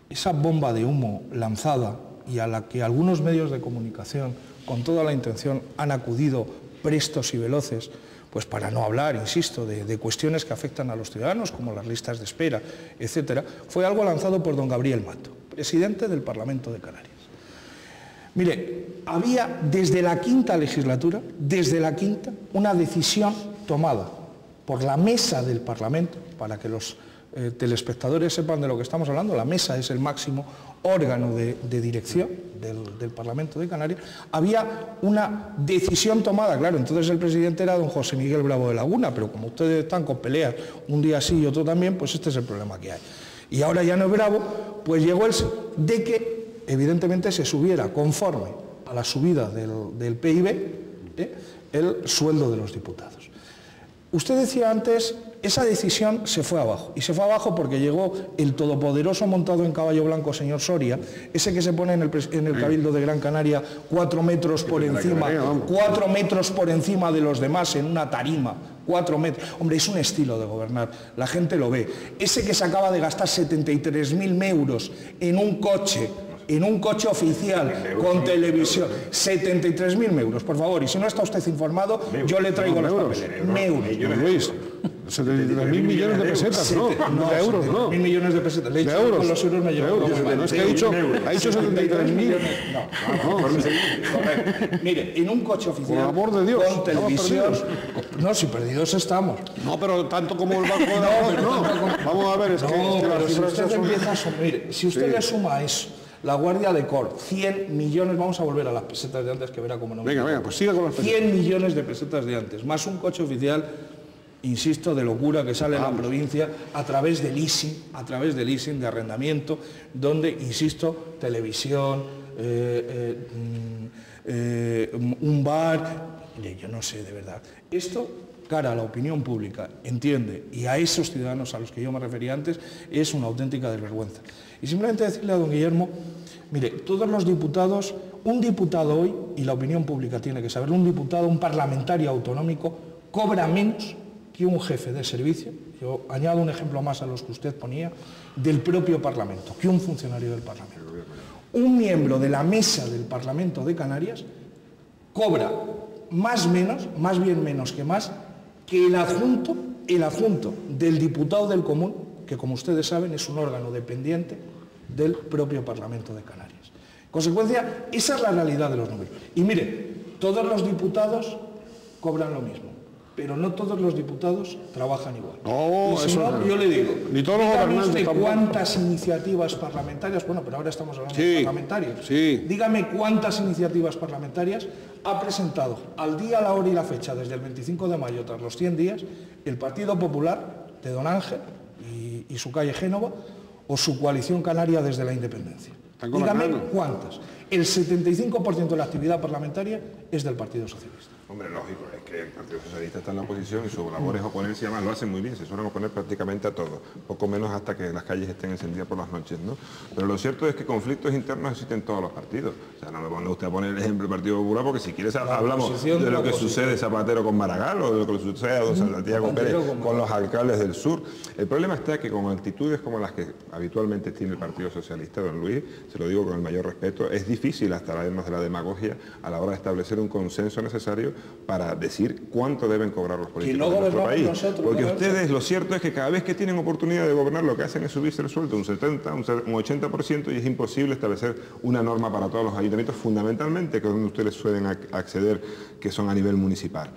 esa bomba de humo lanzada y a la que algunos medios de comunicación, con toda la intención, han acudido prestos y veloces, pues para no hablar, insisto, de cuestiones que afectan a los ciudadanos, como las listas de espera, etcétera, fue algo lanzado por don Gabriel Mato, presidente del Parlamento de Canarias. Mire, había desde la quinta legislatura, una decisión tomada por la mesa del Parlamento, para que los telespectadores sepan de lo que estamos hablando. La mesa es el máximo órgano de dirección del Parlamento de Canarias. Había una decisión tomada, claro, entonces el presidente era don José Miguel Bravo de Laguna, pero como ustedes están con peleas un día sí y otro también, pues este es el problema que hay. Y ahora ya no es Bravo, pues llegó el de que evidentemente se subiera conforme a la subida del PIB el sueldo de los diputados. Usted decía antes, esa decisión se fue abajo, y se fue abajo porque llegó el todopoderoso montado en caballo blanco señor Soria, ese que se pone en el Cabildo de Gran Canaria 4 metros por encima, 4 metros por encima de los demás en una tarima, 4 metros. Hombre, es un estilo de gobernar, la gente lo ve. Ese que se acaba de gastar 73.000 euros en un coche oficial con televisión, 73.000 euros, por favor, y si no está usted informado, yo le traigo los papeles. Luis, 73.000 millones de pesetas, ¿no? De euros, ¿no? 1.000 millones de pesetas. Le he dicho de euros. Con los euros me llevo. No, es que ha dicho 73.000. No. Mire, en un coche oficial, por amor de Dios, con televisión. No, si perdidos estamos. No, pero tanto como el Banco de la no. Vamos a ver, es que pero si usted empieza a sumar, si usted le suma a eso, la Guardia de Cor, 100 millones, vamos a volver a las pesetas de antes, que verá cómo no. Venga, pues siga con las pesetas. 100 millones de pesetas de antes, más un coche oficial, insisto, de locura que sale a la provincia a través de leasing, de arrendamiento, donde, insisto, televisión, un bar, yo no sé, de verdad. Esto, cara a la opinión pública, entiende, y a esos ciudadanos a los que yo me refería antes, es una auténtica desvergüenza. Y simplemente decirle a don Guillermo, mire, todos los diputados, un diputado hoy, y la opinión pública tiene que saberlo, un diputado, un parlamentario autonómico, cobra menos que un jefe de servicio, yo añado un ejemplo más a los que usted ponía, del propio Parlamento, que un funcionario del Parlamento. Un miembro de la mesa del Parlamento de Canarias cobra más bien menos que más, que el adjunto del diputado del común, que como ustedes saben es un órgano dependiente del propio Parlamento de Canarias. En consecuencia, esa es la realidad de los números. Y mire, todos los diputados cobran lo mismo, pero no todos los diputados trabajan igual. No, y si eso no, yo le digo, ni todos los dígame usted cuántas iniciativas parlamentarias, bueno, pero ahora estamos hablando de parlamentarios, dígame cuántas iniciativas parlamentarias ha presentado al día, a la hora y la fecha, desde el 25 de mayo, tras los 100 días, el Partido Popular de don Ángel y su calle Génova, o su coalición canaria desde la independencia. Dígame cuántas. El 75% de la actividad parlamentaria es del Partido Socialista. Hombre, lógico, es que el Partido Socialista está en la oposición y su labor es oponerse, y además lo hacen muy bien, se suelen oponer prácticamente a todo, poco menos hasta que las calles estén encendidas por las noches, ¿no? Pero lo cierto es que conflictos internos existen en todos los partidos. O sea, no me pone usted a poner el ejemplo del Partido Popular, porque si quieres hablamos de lo que sucede Zapatero con Maragall o de lo que sucede a don Santiago Pérez con los alcaldes del sur. El problema está que con actitudes como las que habitualmente tiene el Partido Socialista, don Luis, se lo digo con el mayor respeto, es difícil abstraernos de la demagogia a la hora de establecer un consenso necesario para decir cuánto deben cobrar los políticos de nuestro país. Porque ustedes, lo cierto es que cada vez que tienen oportunidad de gobernar, lo que hacen es subirse el sueldo un 70, un 80%, y es imposible establecer una norma para todos los ayuntamientos, fundamentalmente que es donde ustedes suelen acceder, que son a nivel municipal.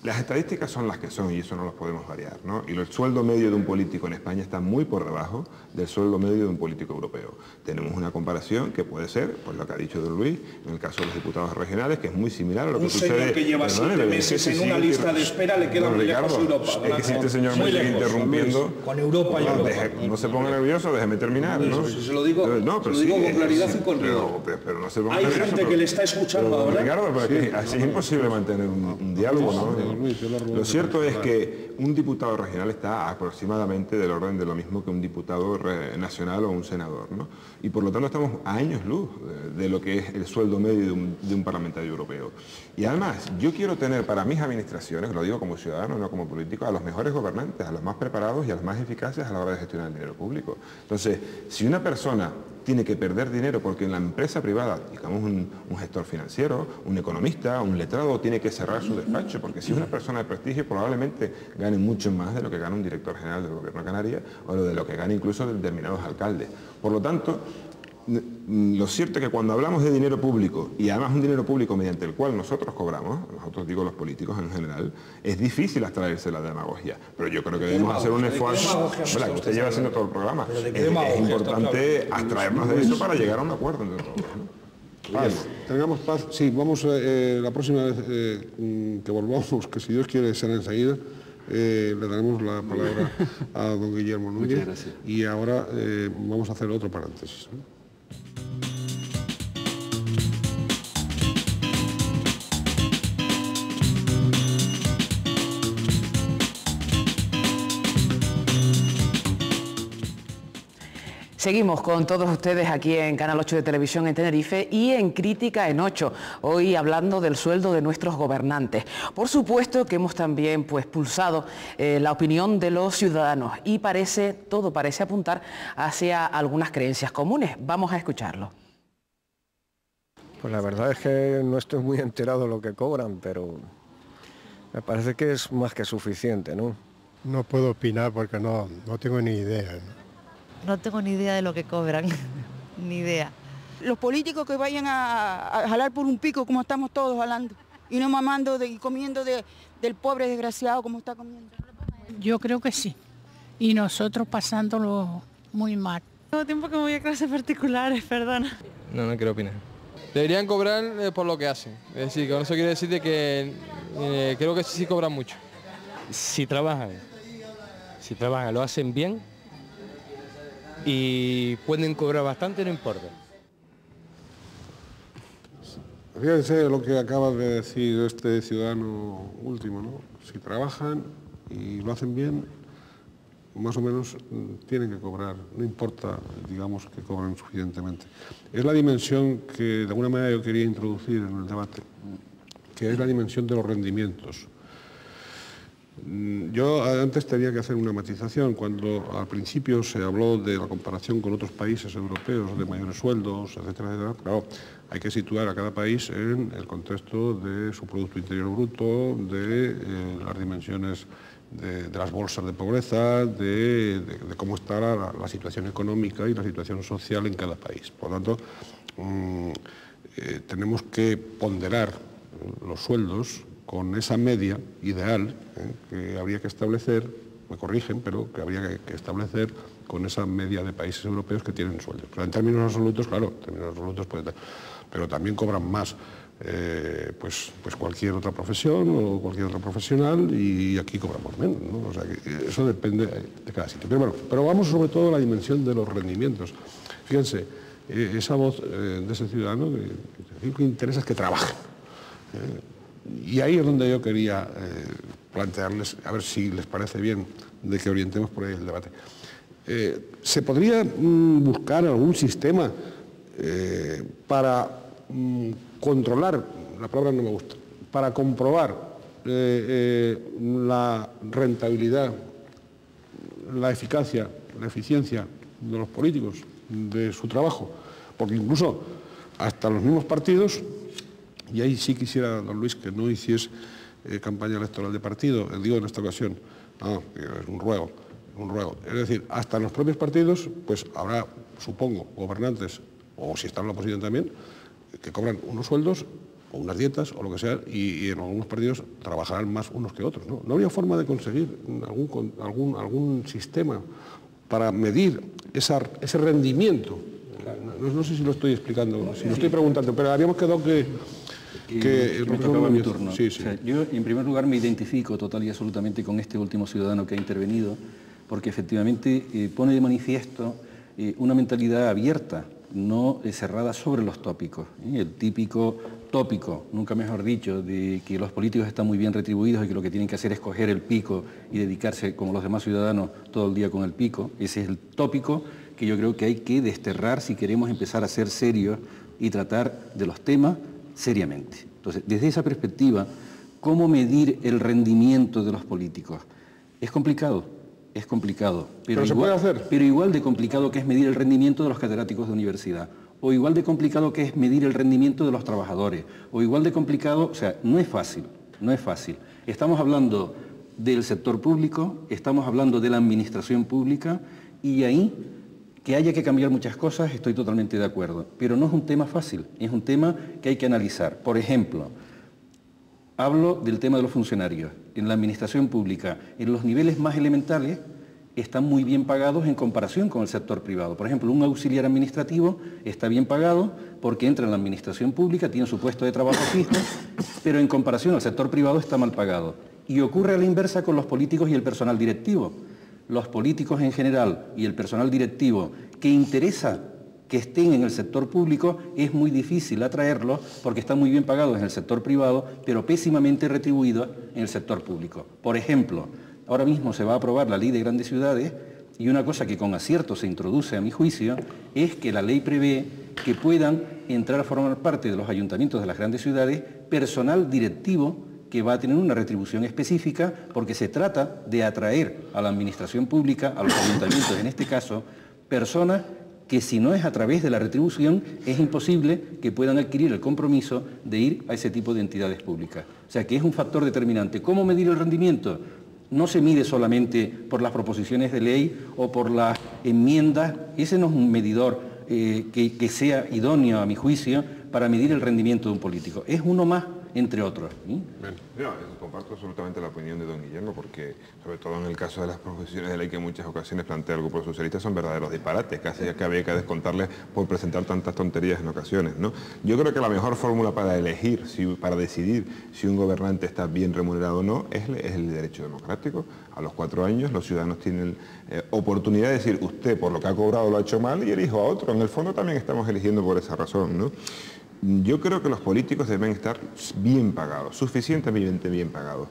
Las estadísticas son las que son y eso no los podemos variar, ¿no? Y el sueldo medio de un político en España está muy por debajo del sueldo medio de un político europeo. Tenemos una comparación que puede ser, pues lo que ha dicho don Luis, en el caso de los diputados regionales, que es muy similar a lo que sucede... Un señor que lleva 7 meses en una lista de espera le queda muy lejos Europa. Es que si este señor me sigue interrumpiendo... Con Europa y Europa. No se ponga nervioso, déjeme terminar, ¿no? Se lo digo, con claridad y con rigor. Pero no se ponga Hay nervioso, gente que le está escuchando ahora. Ricardo, pero así es imposible mantener un diálogo, ¿no? Lo cierto es que un diputado regional está aproximadamente del orden de lo mismo que un diputado nacional o un senador, ¿no? Y por lo tanto estamos a años luz de lo que es el sueldo medio de un parlamentario europeo. Y además, yo quiero tener para mis administraciones, lo digo como ciudadano, no como político, a los mejores gobernantes, a los más preparados y a los más eficaces a la hora de gestionar el dinero público. Entonces, si una persona tiene que perder dinero porque en la empresa privada, digamos un gestor financiero, un economista, un letrado, tiene que cerrar su despacho, porque si es una persona de prestigio probablemente gane mucho más de lo que gana un director general del Gobierno de Canarias o de lo que gana incluso determinados alcaldes. Por lo tanto, lo cierto es que cuando hablamos de dinero público, y además un dinero público mediante el cual nosotros cobramos, nosotros digo los políticos en general, es difícil abstraerse la demagogia, pero yo creo que debemos hacer un esfuerzo, que usted lleva haciendo todo el programa, es importante abstraernos de eso para llegar a un acuerdo entre todos, ¿no? Paz, tengamos paz. Sí, vamos la próxima vez que volvamos, que si Dios quiere será enseguida, le daremos la palabra a don Guillermo Núñez. Muchas gracias. Y ahora vamos a hacer otro paréntesis, ¿no? Seguimos con todos ustedes aquí en Canal 8 de Televisión en Tenerife y en Crítica en 8, hoy hablando del sueldo de nuestros gobernantes. Por supuesto que hemos también pulsado la opinión de los ciudadanos y todo parece apuntar hacia algunas creencias comunes. Vamos a escucharlo. Pues la verdad es que no estoy muy enterado de lo que cobran, pero me parece que es más que suficiente, ¿no? No puedo opinar porque no tengo ni idea, ¿no? No tengo ni idea de lo que cobran, ni idea. Los políticos que vayan a jalar por un pico como estamos todos jalando y no mamando y comiendo del pobre desgraciado como está comiendo. Yo creo que sí, y nosotros pasándolo muy mal. Todo tiempo que me voy a clases particulares, perdona. No quiero opinar. Deberían cobrar por lo que hacen, es decir, que no se quiere decir de que creo que sí cobran mucho. Si trabajan, lo hacen bien, y pueden cobrar bastante, no importa. Fíjense lo que acaba de decir este ciudadano último, ¿no? Si trabajan y lo hacen bien, más o menos tienen que cobrar, no importa, digamos, que cobren suficientemente. Es la dimensión que de alguna manera yo quería introducir en el debate, que es la dimensión de los rendimientos. Yo antes tenía que hacer una matización. Cuando al principio se habló de la comparación con otros países europeos de mayores sueldos, etcétera, etcétera, claro, hay que situar a cada país en el contexto de su Producto Interior Bruto, de las dimensiones de las bolsas de pobreza, de cómo está la situación económica y la situación social en cada país. Por lo tanto, tenemos que ponderar los sueldos con esa media ideal que habría que establecer, me corrigen, pero que habría que establecer con esa media de países europeos que tienen sueldos. Pero en términos absolutos, claro, pero también cobran más pues cualquier otra profesión o cualquier otro profesional, y aquí cobramos menos, ¿no? O sea, que eso depende de cada sitio. Pero bueno, pero vamos sobre todo a la dimensión de los rendimientos. Fíjense, esa voz de ese ciudadano que lo que interesa es que trabajen. Y ahí es donde yo quería plantearles, a ver si les parece bien, de que orientemos por ahí el debate. ¿Se podría buscar algún sistema para controlar, la palabra no me gusta, para comprobar la rentabilidad, la eficacia, la eficiencia de los políticos, de su trabajo? Porque incluso hasta los mismos partidos, y ahí sí quisiera, don Luis, que no hiciese campaña electoral de partido, digo en esta ocasión, es un ruego. Es decir, hasta en los propios partidos, pues habrá, supongo, gobernantes, o si están en la oposición también, que cobran unos sueldos o unas dietas o lo que sea, y en algunos partidos trabajarán más unos que otros, ¿no? ¿No habría forma de conseguir algún sistema para medir ese rendimiento? No sé si lo estoy explicando, si lo estoy preguntando, pero habíamos quedado que me tocaba mi turno. Sí. O sea, yo, en primer lugar, me identifico total y absolutamente con este último ciudadano que ha intervenido, porque efectivamente pone de manifiesto una mentalidad abierta, no cerrada sobre los tópicos. El típico tópico, nunca mejor dicho, de que los políticos están muy bien retribuidos y que lo que tienen que hacer es coger el pico y dedicarse, como los demás ciudadanos, todo el día con el pico. Ese es el tópico que yo creo que hay que desterrar si queremos empezar a ser serios y tratar de los temas seriamente. Entonces, desde esa perspectiva, ¿cómo medir el rendimiento de los políticos? Es complicado, pero se puede hacer. Pero igual de complicado que es medir el rendimiento de los catedráticos de universidad, o igual de complicado que es medir el rendimiento de los trabajadores, o igual de complicado, o sea, no es fácil. Estamos hablando del sector público, estamos hablando de la administración pública, y ahí, que haya que cambiar muchas cosas, estoy totalmente de acuerdo, pero no es un tema fácil, es un tema que hay que analizar. Por ejemplo, hablo del tema de los funcionarios. En la administración pública, en los niveles más elementales, están muy bien pagados en comparación con el sector privado. Por ejemplo, un auxiliar administrativo está bien pagado porque entra en la administración pública, tiene su puesto de trabajo fijo, pero en comparación al sector privado está mal pagado. Y ocurre a la inversa con los políticos y el personal directivo. Los políticos en general y el personal directivo que interesa que estén en el sector público, es muy difícil atraerlos porque están muy bien pagados en el sector privado, pero pésimamente retribuidos en el sector público. Por ejemplo, ahora mismo se va a aprobar la Ley de Grandes Ciudades y una cosa que con acierto se introduce, a mi juicio, es que la ley prevé que puedan entrar a formar parte de los ayuntamientos de las grandes ciudades personal directivo que va a tener una retribución específica porque se trata de atraer a la administración pública, a los ayuntamientos en este caso, personas que si no es a través de la retribución es imposible que puedan adquirir el compromiso de ir a ese tipo de entidades públicas. O sea que es un factor determinante. ¿Cómo medir el rendimiento? No se mide solamente por las proposiciones de ley o por las enmiendas, ese no es un medidor que sea idóneo a mi juicio para medir el rendimiento de un político. Es uno más entre otros. Yo comparto absolutamente la opinión de don Guillermo, porque sobre todo en el caso de las proposiciones de ley que en muchas ocasiones plantea el Grupo Socialista son verdaderos disparates, casi que había que descontarles por presentar tantas tonterías en ocasiones, ¿no? Yo creo que la mejor fórmula para elegir, para decidir si un gobernante está bien remunerado o no, es el derecho democrático. A los 4 años los ciudadanos tienen oportunidad de decir, usted por lo que ha cobrado lo ha hecho mal y elijo a otro. En el fondo también estamos eligiendo por esa razón, ¿no? Yo creo que los políticos deben estar bien pagados, suficientemente bien pagados.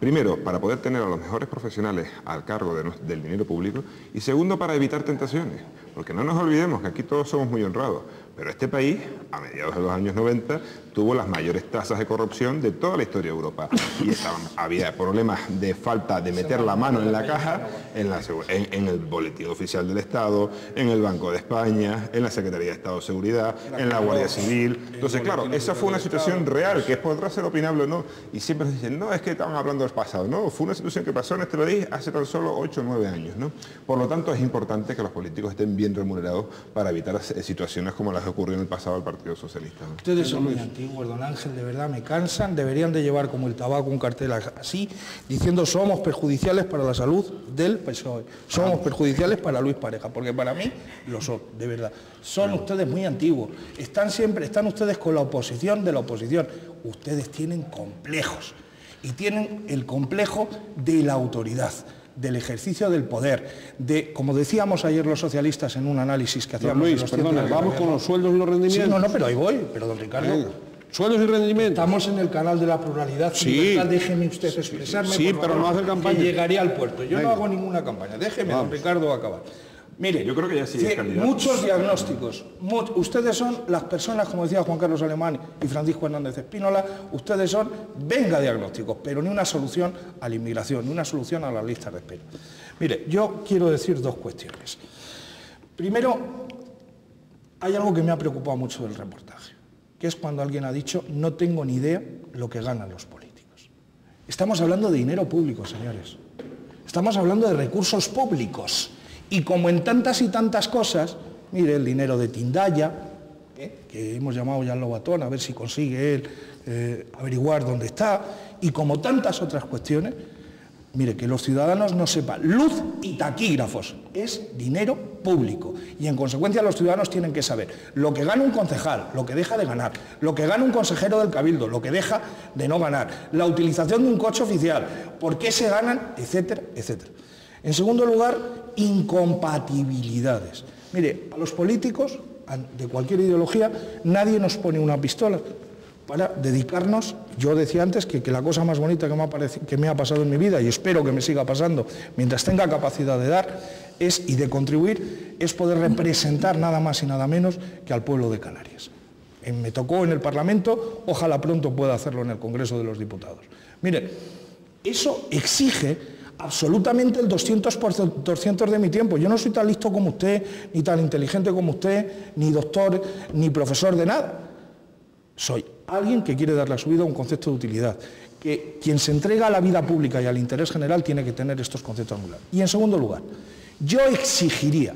Primero, para poder tener a los mejores profesionales al cargo del dinero público, y segundo, para evitar tentaciones, porque no nos olvidemos que aquí todos somos muy honrados, pero este país, a mediados de los años 90, tuvo las mayores tasas de corrupción de toda la historia de Europa. Y había problemas de falta de meter la mano en la caja, en el boletín oficial del Estado, en el Banco de España, en la Secretaría de Estado de Seguridad, en la Guardia Civil. Entonces, claro, esa fue una situación real, que podrá ser opinable o no. Y siempre se dicen, no, es que estaban hablando del pasado. No, fue una situación que pasó en este país hace tan solo 8 o 9 años, ¿no? Por lo tanto, es importante que los políticos estén bien remunerados para evitar situaciones como las que ocurrió en el pasado al Partido Socialista, ¿no? Ustedes son muy antiguos, don Ángel, de verdad me cansan. Deberían de llevar como el tabaco un cartel así, diciendo somos perjudiciales para la salud del PSOE, somos perjudiciales para Luis Pareja, porque para mí lo son, de verdad. Son ustedes muy antiguos, están ustedes con la oposición de la oposición. Ustedes tienen complejos y tienen el complejo de la autoridad. del ejercicio del poder, de, como decíamos ayer los socialistas en un análisis que hacíamos... Luis, perdona, vamos con los sueldos y los rendimientos. Sí, no, pero ahí voy, pero don Ricardo... Venga. Sueldos y rendimientos. Estamos en el canal de la pluralidad. Sí. Déjeme usted expresarme. Sí, por pero favor, no hace campaña. Que llegaría al puerto. Yo Venga. no hago ninguna campaña. Déjeme, don Ricardo, acabar. Mire, yo creo que ya sí es candidato. Muchos diagnósticos. Ustedes son las personas, como decía Juan Carlos Alemán y Francisco Hernández Espínola, ustedes son, venga diagnósticos, pero ni una solución a la inmigración, ni una solución a las listas de espera. Mire, yo quiero decir dos cuestiones. Primero, hay algo que me ha preocupado mucho del reportaje, que es cuando alguien ha dicho, no tengo ni idea lo que ganan los políticos. Estamos hablando de dinero público, señores. Estamos hablando de recursos públicos. Y como en tantas y tantas cosas, mire, el dinero de Tindaya, que hemos llamado ya al Lobatón a ver si consigue él averiguar dónde está, y como tantas otras cuestiones, mire, que los ciudadanos no sepan, luz y taquígrafos, es dinero público. Y en consecuencia los ciudadanos tienen que saber lo que gana un concejal, lo que deja de ganar, lo que gana un consejero del Cabildo, lo que deja de no ganar, la utilización de un coche oficial, por qué se ganan, etcétera, etcétera. En segundo lugar, incompatibilidades. Mire, a los políticos, de cualquier ideología, nadie nos pone una pistola para dedicarnos, yo decía antes que la cosa más bonita que me ha pasado en mi vida, y espero que me siga pasando mientras tenga capacidad de dar y de contribuir, es poder representar nada más y nada menos que al pueblo de Canarias. Me tocó en el Parlamento, ojalá pronto pueda hacerlo en el Congreso de los Diputados. Mire, eso exige absolutamente el 200% de mi tiempo. Yo no soy tan listo como usted, ni tan inteligente como usted, ni doctor, ni profesor de nada. Soy alguien que quiere darle a su vida un concepto de utilidad, que quien se entrega a la vida pública y al interés general tiene que tener estos conceptos muy claros. Y en segundo lugar, yo exigiría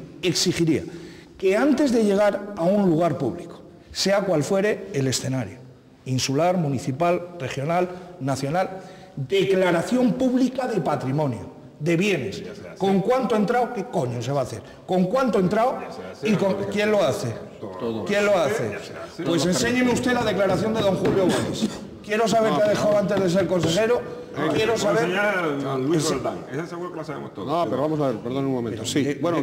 que antes de llegar a un lugar público, sea cual fuere el escenario, insular, municipal, regional, nacional, declaración pública de patrimonio, de bienes. ¿Con cuánto ha entrado? ¿Qué coño se va a hacer? ¿Con cuánto ha entrado? ¿Y quién lo hace? ¿Quién lo hace? Pues enséñeme usted la declaración de don Julio Bonis. Quiero saber qué ha dejado antes de ser consejero. Quiero saber... Luis Roldán, ese seguro que lo sabemos todos. No, pero vamos a ver, perdón un momento. Sí, bueno,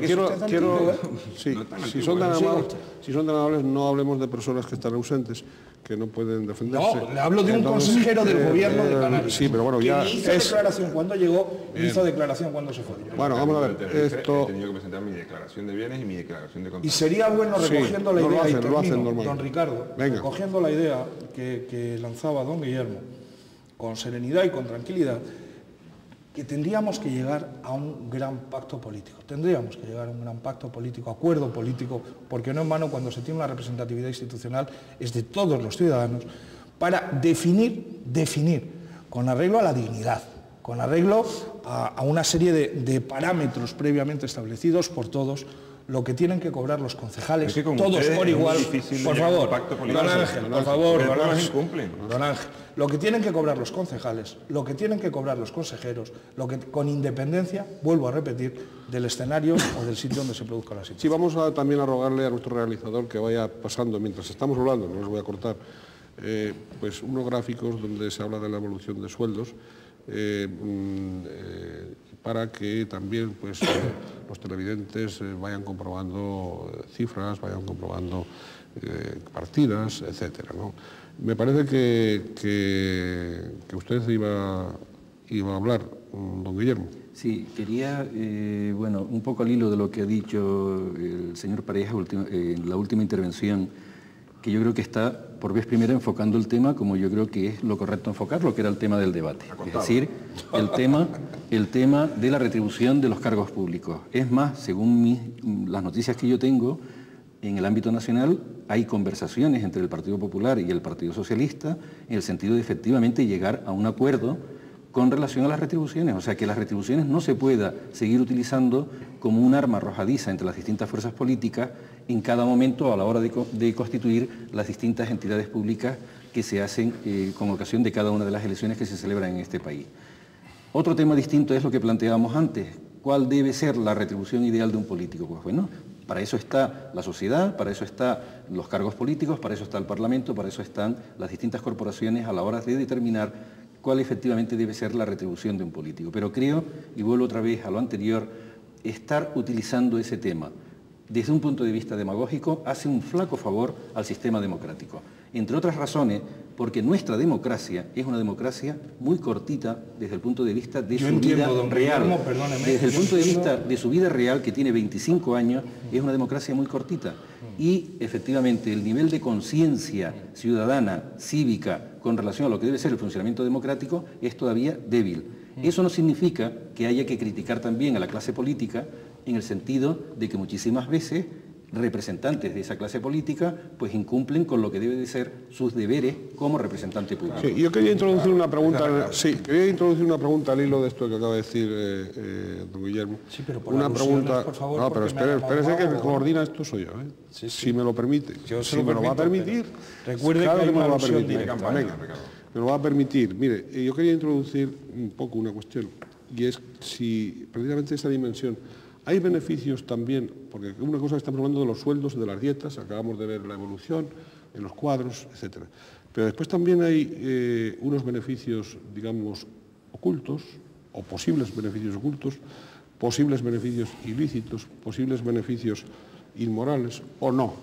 si son tan amables, no hablemos de personas que están ausentes, que no pueden defenderse. No, le hablo de un consejero del gobierno de Canarias. Sí, pero bueno, ya hizo declaración cuando llegó, hizo declaración cuando se fue. Bueno, vamos a ver. He tenido que presentar mi declaración de bienes y mi declaración de contratos. Y sería bueno, recogiendo la idea, don Ricardo, recogiendo la idea que lanzaba don Guillermo, con serenidad y con tranquilidad, que tendríamos que llegar a un gran pacto político. Tendríamos que llegar a un gran pacto político, acuerdo político, porque no en vano cuando se tiene una representatividad institucional es de todos los ciudadanos, para definir con arreglo a la dignidad, con arreglo a una serie de parámetros previamente establecidos por todos, lo que tienen que cobrar los concejales, todos por igual. Por favor, don Ángel, por favor, don Ángel. Lo que tienen que cobrar los concejales, lo que tienen que cobrar los consejeros, con independencia, vuelvo a repetir, del escenario o del sitio donde se produzca la situación. Sí, vamos también a rogarle a nuestro realizador que vaya pasando, mientras estamos hablando, no les voy a cortar, pues unos gráficos donde se habla de la evolución de sueldos, para que también pues, los televidentes vayan comprobando cifras, vayan comprobando partidas, etcétera, ¿no? Me parece que usted iba a hablar, don Guillermo. Sí, quería, bueno, un poco al hilo de lo que ha dicho el señor Pareja en la última intervención, que yo creo que está por vez primera enfocando el tema como yo creo que es lo correcto enfocarlo, que era el tema del debate. Es decir, el tema de la retribución de los cargos públicos. Es más, según las noticias que yo tengo, en el ámbito nacional hay conversaciones entre el Partido Popular y el Partido Socialista en el sentido de efectivamente llegar a un acuerdo con relación a las retribuciones, o sea que las retribuciones no se pueda seguir utilizando como un arma arrojadiza entre las distintas fuerzas políticas en cada momento a la hora de constituir las distintas entidades públicas que se hacen con ocasión de cada una de las elecciones que se celebran en este país. Otro tema distinto es lo que planteábamos antes. ¿Cuál debe ser la retribución ideal de un político? Pues bueno, para eso está la sociedad, para eso están los cargos políticos, para eso está el Parlamento, para eso están las distintas corporaciones a la hora de determinar cuál efectivamente debe ser la retribución de un político. Pero creo, y vuelvo otra vez a lo anterior, estar utilizando ese tema desde un punto de vista demagógico hace un flaco favor al sistema democrático. Entre otras razones, porque nuestra democracia es una democracia muy cortita desde el punto de vista de su vida real. Desde el punto de vista de su vida real, que tiene 25 años, es una democracia muy cortita. Y efectivamente el nivel de conciencia ciudadana, cívica, con relación a lo que debe ser el funcionamiento democrático, es todavía débil. Eso no significa que haya que criticar también a la clase política, en el sentido de que muchísimas veces representantes de esa clase política pues incumplen con lo que debe de ser sus deberes como representante público. Sí, yo quería introducir una pregunta, al hilo de esto que acaba de decir don Guillermo. Sí, pero por una pregunta, por favor, no, pero espérese que coordina esto soy yo, ¿eh? Sí. Si me lo permite. Si me lo va a permitir. Recuerde claro que me lo va a alusión permitir. directa. Venga, me lo va a permitir. Mire, yo quería introducir un poco una cuestión, y es si precisamente esa dimensión. Hay beneficios también, porque una cosa que estamos hablando de los sueldos, de las dietas, acabamos de ver la evolución en los cuadros, etcétera. Pero después también hay unos beneficios, digamos, ocultos, o posibles beneficios ocultos, posibles beneficios ilícitos, posibles beneficios inmorales, o no.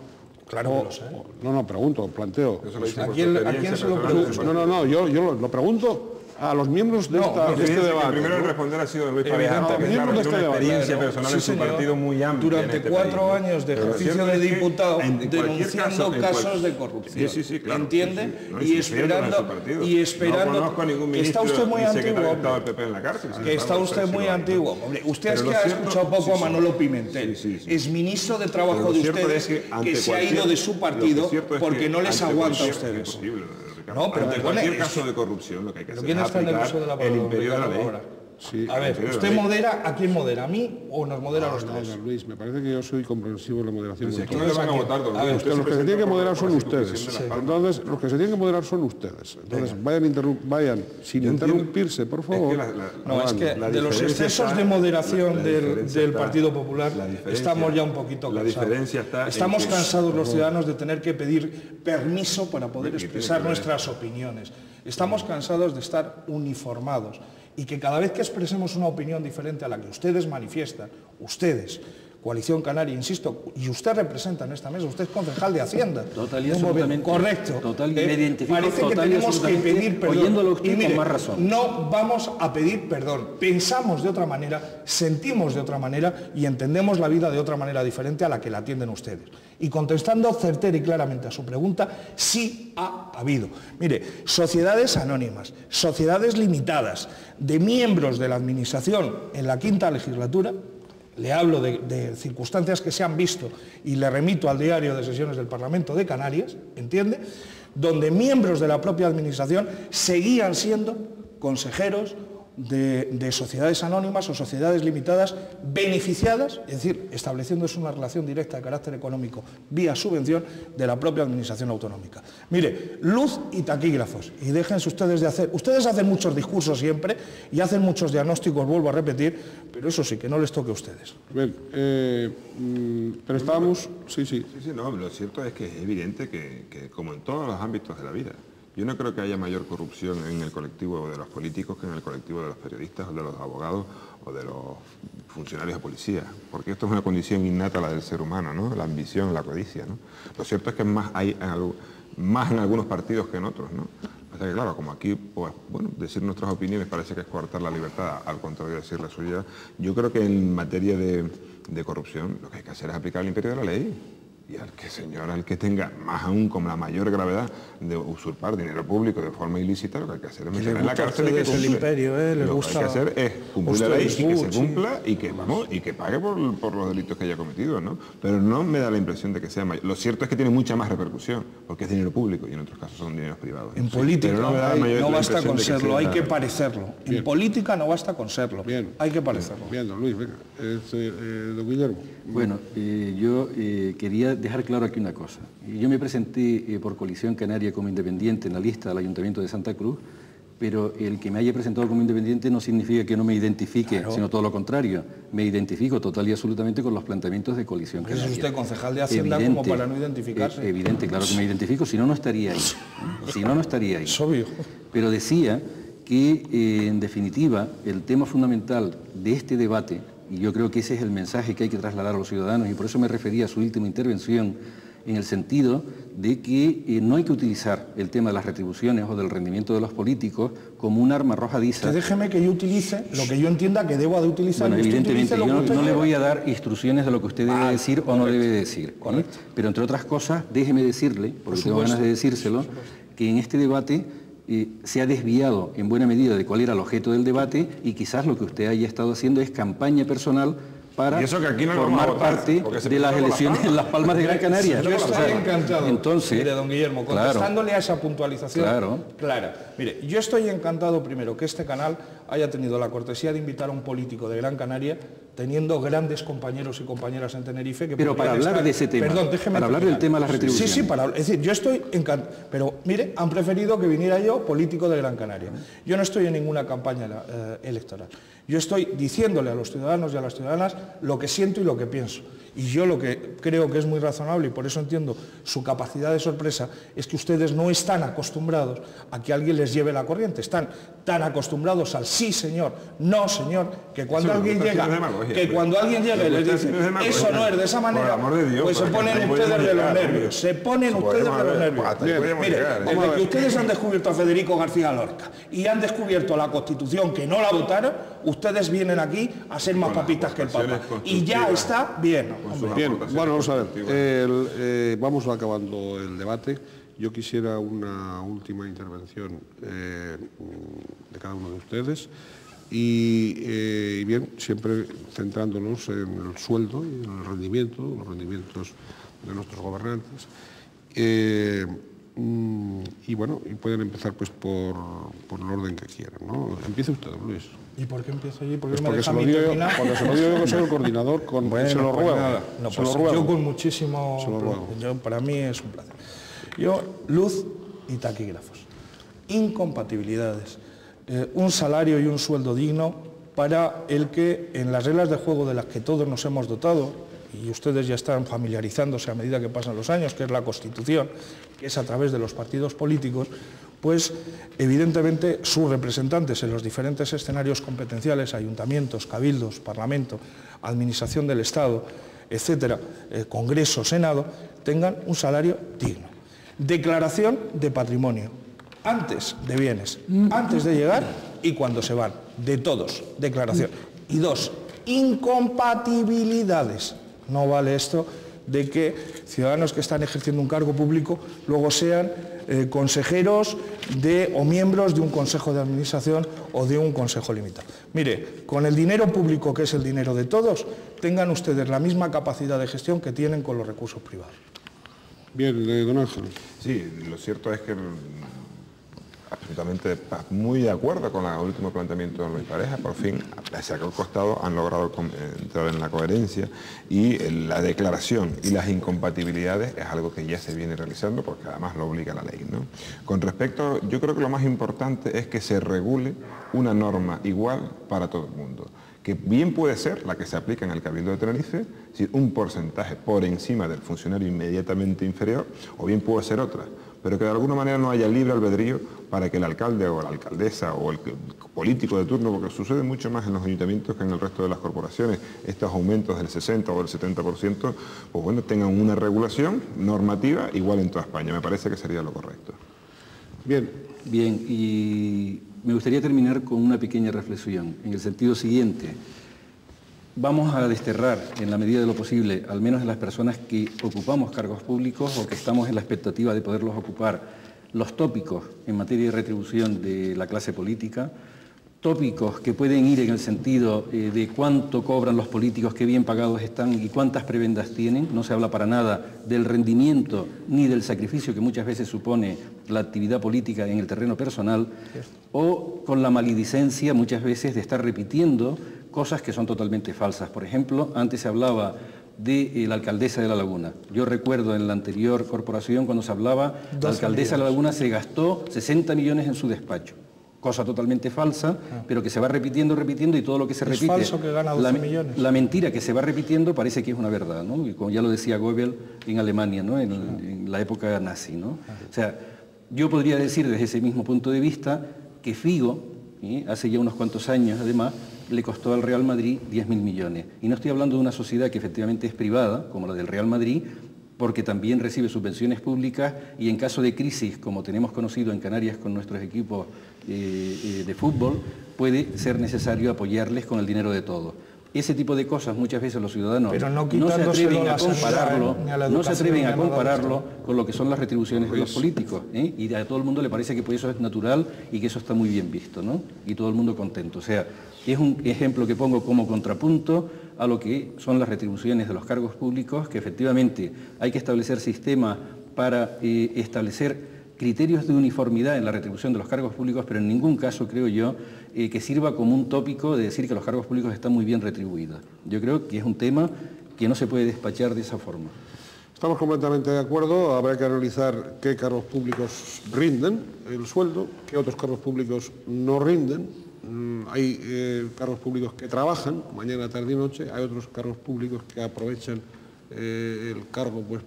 Claro que lo sé. No, pregunto, planteo. ¿A quién se lo pregunto? No, yo lo pregunto a los miembros de este debate. El primero en responder ha sido Luis Pareja, que tiene una experiencia personal en su partido muy amplia. Durante 4 años de ejercicio de diputado denunciando casos de corrupción. Sí, claro. ¿Entiende? Y esperando. No conozco a ningún ministro está usted muy ni secretario antiguo. de Estado del PP en la cárcel. Que está usted muy antiguo. Hombre, usted es que ha escuchado poco a Manolo Pimentel. Es ministro de Trabajo de ustedes que se ha ido de su partido porque no les aguanta a ustedes. No, pero en cualquier caso de corrupción lo que hay que hacer es aplicar el imperio de la ley. Sí, a ver, ¿usted modera? ¿A quién modera? ¿A mí o nos modera a los tres? No, Luis, me parece que yo soy comprensivo en la moderación. Pues aquí no le van a votar, don Luis. Los que se tienen que moderar son ustedes. Entonces, los que se tienen que moderar son ustedes. Entonces, vayan sin interrumpirse, por favor. No, es que de los excesos de moderación del Partido Popular estamos ya un poquito cansados. Estamos cansados los ciudadanos de tener que pedir permiso para poder expresar nuestras opiniones. Estamos cansados de estar uniformados. Y que cada vez que expresemos una opinión diferente a la que ustedes manifiestan, ustedes, Coalición Canaria, insisto, y usted representa en esta mesa, usted es concejal de Hacienda. Total y absolutamente. Correcto. Total, me identifico parece total que tenemos que pedir perdón. Oyéndolo usted y mire, con más razón. no vamos a pedir perdón. Pensamos de otra manera, sentimos de otra manera y entendemos la vida de otra manera diferente a la que la atienden ustedes. Y contestando certera y claramente a su pregunta, sí ha habido. Mire, sociedades anónimas, sociedades limitadas, de miembros de la Administración en la 5ª legislatura, le hablo de circunstancias que se han visto y le remito al diario de sesiones del Parlamento de Canarias, ¿entiende?, donde miembros de la propia Administración seguían siendo consejeros de sociedades anónimas o sociedades limitadas beneficiadas, es decir, estableciéndose una relación directa de carácter económico vía subvención de la propia Administración autonómica. Mire, luz y taquígrafos, y déjense ustedes de hacer, ustedes hacen muchos discursos siempre y hacen muchos diagnósticos, vuelvo a repetir, pero eso sí, que no les toque a ustedes. Bien, pero estábamos... Sí, no, lo cierto es que es evidente que como en todos los ámbitos de la vida, yo no creo que haya mayor corrupción en el colectivo de los políticos que en el colectivo de los periodistas o de los abogados o de los funcionarios de policía, porque esto es una condición innata la del ser humano, ¿no? La ambición, la codicia, ¿no? Lo cierto es que hay más en algunos partidos que en otros, ¿no? O sea que claro, como aquí, pues, bueno, decir nuestras opiniones parece que es coartar la libertad, al contrario de decir la suya. Yo creo que en materia de corrupción lo que hay que hacer es aplicar el imperio de la ley. Y al que tenga más aún con la mayor gravedad de usurpar dinero público de forma ilícita, lo que hay que hacer es meter en la cárcel y que cumple. El imperio, lo que hay que hacer es cumplir la ley y que se cumpla y que pague por los delitos que haya cometido, ¿no? Pero no me da la impresión de que sea mayor. Lo cierto es que tiene mucha más repercusión, porque es dinero público y en otros casos son dineros privados. En política no basta con serlo, hay que parecerlo. En política no basta con serlo, hay que parecerlo. Bien, don Luis, venga. Don Guillermo. Bueno, yo quería dejar claro aquí una cosa. Yo me presenté por Coalición Canaria como independiente en la lista del Ayuntamiento de Santa Cruz, pero el que me haya presentado como independiente no significa que no me identifique, sino todo lo contrario. Me identifico total y absolutamente con los planteamientos de Coalición Canaria. ¿Es usted concejal de Hacienda como para no identificarse? Evidente, claro que me identifico, si no, no estaría ahí. Si no, no estaría ahí. Es obvio. Pero decía que en definitiva el tema fundamental de este debate, y yo creo que ese es el mensaje que hay que trasladar a los ciudadanos, y por eso me refería a su última intervención, en el sentido de que no hay que utilizar el tema de las retribuciones o del rendimiento de los políticos como un arma arrojadiza. Déjeme que yo utilice lo que yo entienda que debo de utilizar. Bueno, evidentemente yo no le voy a dar instrucciones de lo que usted debe decir o no debe decir. Pero entre otras cosas, déjeme decirle, porque tengo ganas de decírselo, que en este debate se ha desviado en buena medida de cuál era el objeto del debate y quizás lo que usted haya estado haciendo es campaña personal para formar parte de las elecciones en Las Palmas de Gran Canaria. Yo estoy encantado, entonces, mire, don Guillermo, contestándole a esa puntualización clara. Mire, yo estoy encantado primero que este canal haya tenido la cortesía de invitar a un político de Gran Canaria, teniendo grandes compañeros y compañeras en Tenerife. Que pero para hablar de ese tema, para hablar del tema de las retribuciones. Sí, es decir, yo estoy encantado, pero mire, han preferido que viniera yo, político de Gran Canaria. Yo no estoy en ninguna campaña electoral. Yo estoy diciéndole a los ciudadanos y a las ciudadanas lo que siento y lo que pienso. Y yo lo que creo que es muy razonable, y por eso entiendo su capacidad de sorpresa, es que ustedes no están acostumbrados a que alguien les lleve la corriente. Están tan acostumbrados al sí, señor, no, señor, que cuando alguien llega, y les dice, eso no es de esa manera, pues se ponen ustedes de los nervios. Se ponen ustedes de los nervios. Mire, desde que ustedes han descubierto a Federico García Lorca y han descubierto la Constitución que no la votaron, ustedes vienen aquí a ser más papistas que el Papa. Y ya está bien. Bien, bueno, vamos a ver, vamos acabando el debate. Yo quisiera una última intervención de cada uno de ustedes y bien, siempre centrándonos en el sueldo y en el rendimiento, los rendimientos de nuestros gobernantes. Y bueno, y pueden empezar pues por el orden que quieran, ¿no? Empiece usted, don Luis. ¿Y por qué empiezo allí? Porque se lo digo yo que soy el coordinador, se lo ruego. Yo con muchísimo... Para mí es un placer. Yo, luz y taquígrafos. Incompatibilidades. Un salario y un sueldo digno para el que, en las reglas de juego de las que todos nos hemos dotado, y ustedes ya están familiarizándose a medida que pasan los años, que es la Constitución, que es a través de los partidos políticos, pues evidentemente sus representantes en los diferentes escenarios competenciales, ayuntamientos, cabildos, parlamento, administración del Estado, etcétera, Congreso, Senado, tengan un salario digno. Declaración de patrimonio, antes de bienes, antes de llegar y cuando se van, de todos, declaración. Y dos, incompatibilidades. No vale esto de que ciudadanos que están ejerciendo un cargo público luego sean consejeros o miembros de un consejo de administración o de un consejo limitado. Mire, con el dinero público, que es el dinero de todos, tengan ustedes la misma capacidad de gestión que tienen con los recursos privados. Bien, don Ángel. Sí, lo cierto es que absolutamente muy de acuerdo con el último planteamiento de Luis Pareja. Por fin, pese a que al costado, han logrado entrar en la coherencia y la declaración y las incompatibilidades es algo que ya se viene realizando porque además lo obliga la ley, ¿no? Con respecto, yo creo que lo más importante es que se regule una norma igual para todo el mundo, que bien puede ser la que se aplica en el Cabildo de Tenerife, es decir, un porcentaje por encima del funcionario inmediatamente inferior, o bien puede ser otra, pero que de alguna manera no haya libre albedrío para que el alcalde o la alcaldesa o el político de turno, porque sucede mucho más en los ayuntamientos que en el resto de las corporaciones, estos aumentos del 60 o del 70%, pues bueno, tengan una regulación normativa igual en toda España. Me parece que sería lo correcto. Bien, y me gustaría terminar con una pequeña reflexión, en el sentido siguiente. Vamos a desterrar, en la medida de lo posible, al menos en las personas que ocupamos cargos públicos o que estamos en la expectativa de poderlos ocupar, los tópicos en materia de retribución de la clase política, tópicos que pueden ir en el sentido de cuánto cobran los políticos, qué bien pagados están y cuántas prebendas tienen. No se habla para nada del rendimiento ni del sacrificio que muchas veces supone la actividad política en el terreno personal, o con la maledicencia muchas veces de estar repitiendo cosas que son totalmente falsas. Por ejemplo, antes se hablaba de la alcaldesa de La Laguna. Yo recuerdo en la anterior corporación cuando se hablaba, la alcaldesa de La Laguna se gastó 60 millones en su despacho. Cosa totalmente falsa, pero que se va repitiendo y todo lo que se repite... Es falso que gana 12 millones. La mentira que se va repitiendo parece que es una verdad, ¿no? Y como ya lo decía Goebbels en Alemania, ¿no? En la época nazi, ¿no? O sea, yo podría decir desde ese mismo punto de vista que Figo hace ya unos cuantos años además, le costó al Real Madrid 10.000 millones. Y no estoy hablando de una sociedad que efectivamente es privada, como la del Real Madrid, porque también recibe subvenciones públicas y en caso de crisis, como tenemos conocido en Canarias con nuestros equipos de fútbol, puede ser necesario apoyarles con el dinero de todos. Ese tipo de cosas muchas veces los ciudadanos no se atreven a compararlo, con lo que son las retribuciones de los políticos, y a todo el mundo le parece que pues eso es natural y que eso está muy bien visto, ¿no? Y todo el mundo contento. O sea, es un ejemplo que pongo como contrapunto a lo que son las retribuciones de los cargos públicos, que efectivamente hay que establecer sistemas para establecer criterios de uniformidad en la retribución de los cargos públicos, pero en ningún caso creo yo que sirva como un tópico de decir que los cargos públicos están muy bien retribuidos. Yo creo que es un tema que no se puede despachar de esa forma. Estamos completamente de acuerdo, habrá que analizar qué cargos públicos rinden el sueldo, qué otros cargos públicos no rinden. Hay cargos públicos que trabajan mañana, tarde y noche, hay otros cargos públicos que aprovechan el cargo pues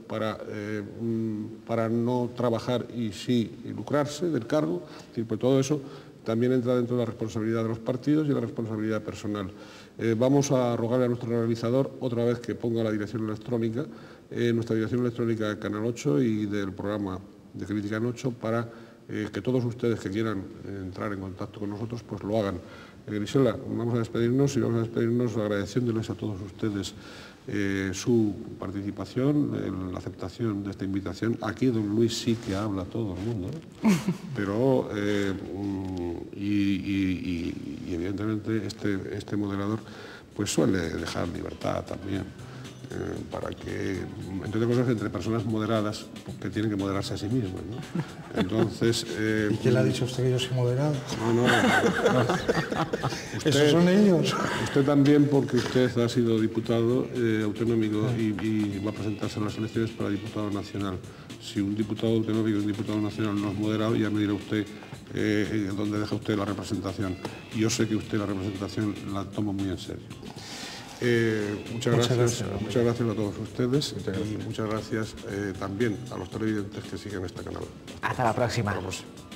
para no trabajar y sí lucrarse del cargo. Es decir, pues todo eso también entra dentro de la responsabilidad de los partidos y la responsabilidad personal. Vamos a rogarle a nuestro realizador otra vez que ponga la dirección electrónica, nuestra dirección electrónica de Canal 8 y del programa de Crítica en 8 para que todos ustedes que quieran entrar en contacto con nosotros pues lo hagan. Grisela, vamos a despedirnos y vamos a despedirnos agradeciéndoles a todos ustedes su participación, la aceptación de esta invitación. Aquí don Luis sí que habla a todo el mundo, ¿no? Pero evidentemente este moderador pues suele dejar libertad también para que, entre otras cosas, entre personas moderadas que tienen que moderarse a sí mismas, ¿no? Entonces... ¿Y quién le ha dicho a usted que yo soy moderado? No. ¿Esos son ellos? Usted también, porque usted ha sido diputado autonómico y va a presentarse a las elecciones para diputado nacional. Si un diputado autonómico y un diputado nacional no es moderado, ya me dirá usted dónde deja usted la representación. Y yo sé que usted la representación la toma muy en serio. Muchas gracias a todos ustedes y muchas gracias también a los televidentes que siguen este canal. Hasta la próxima. Hasta la próxima.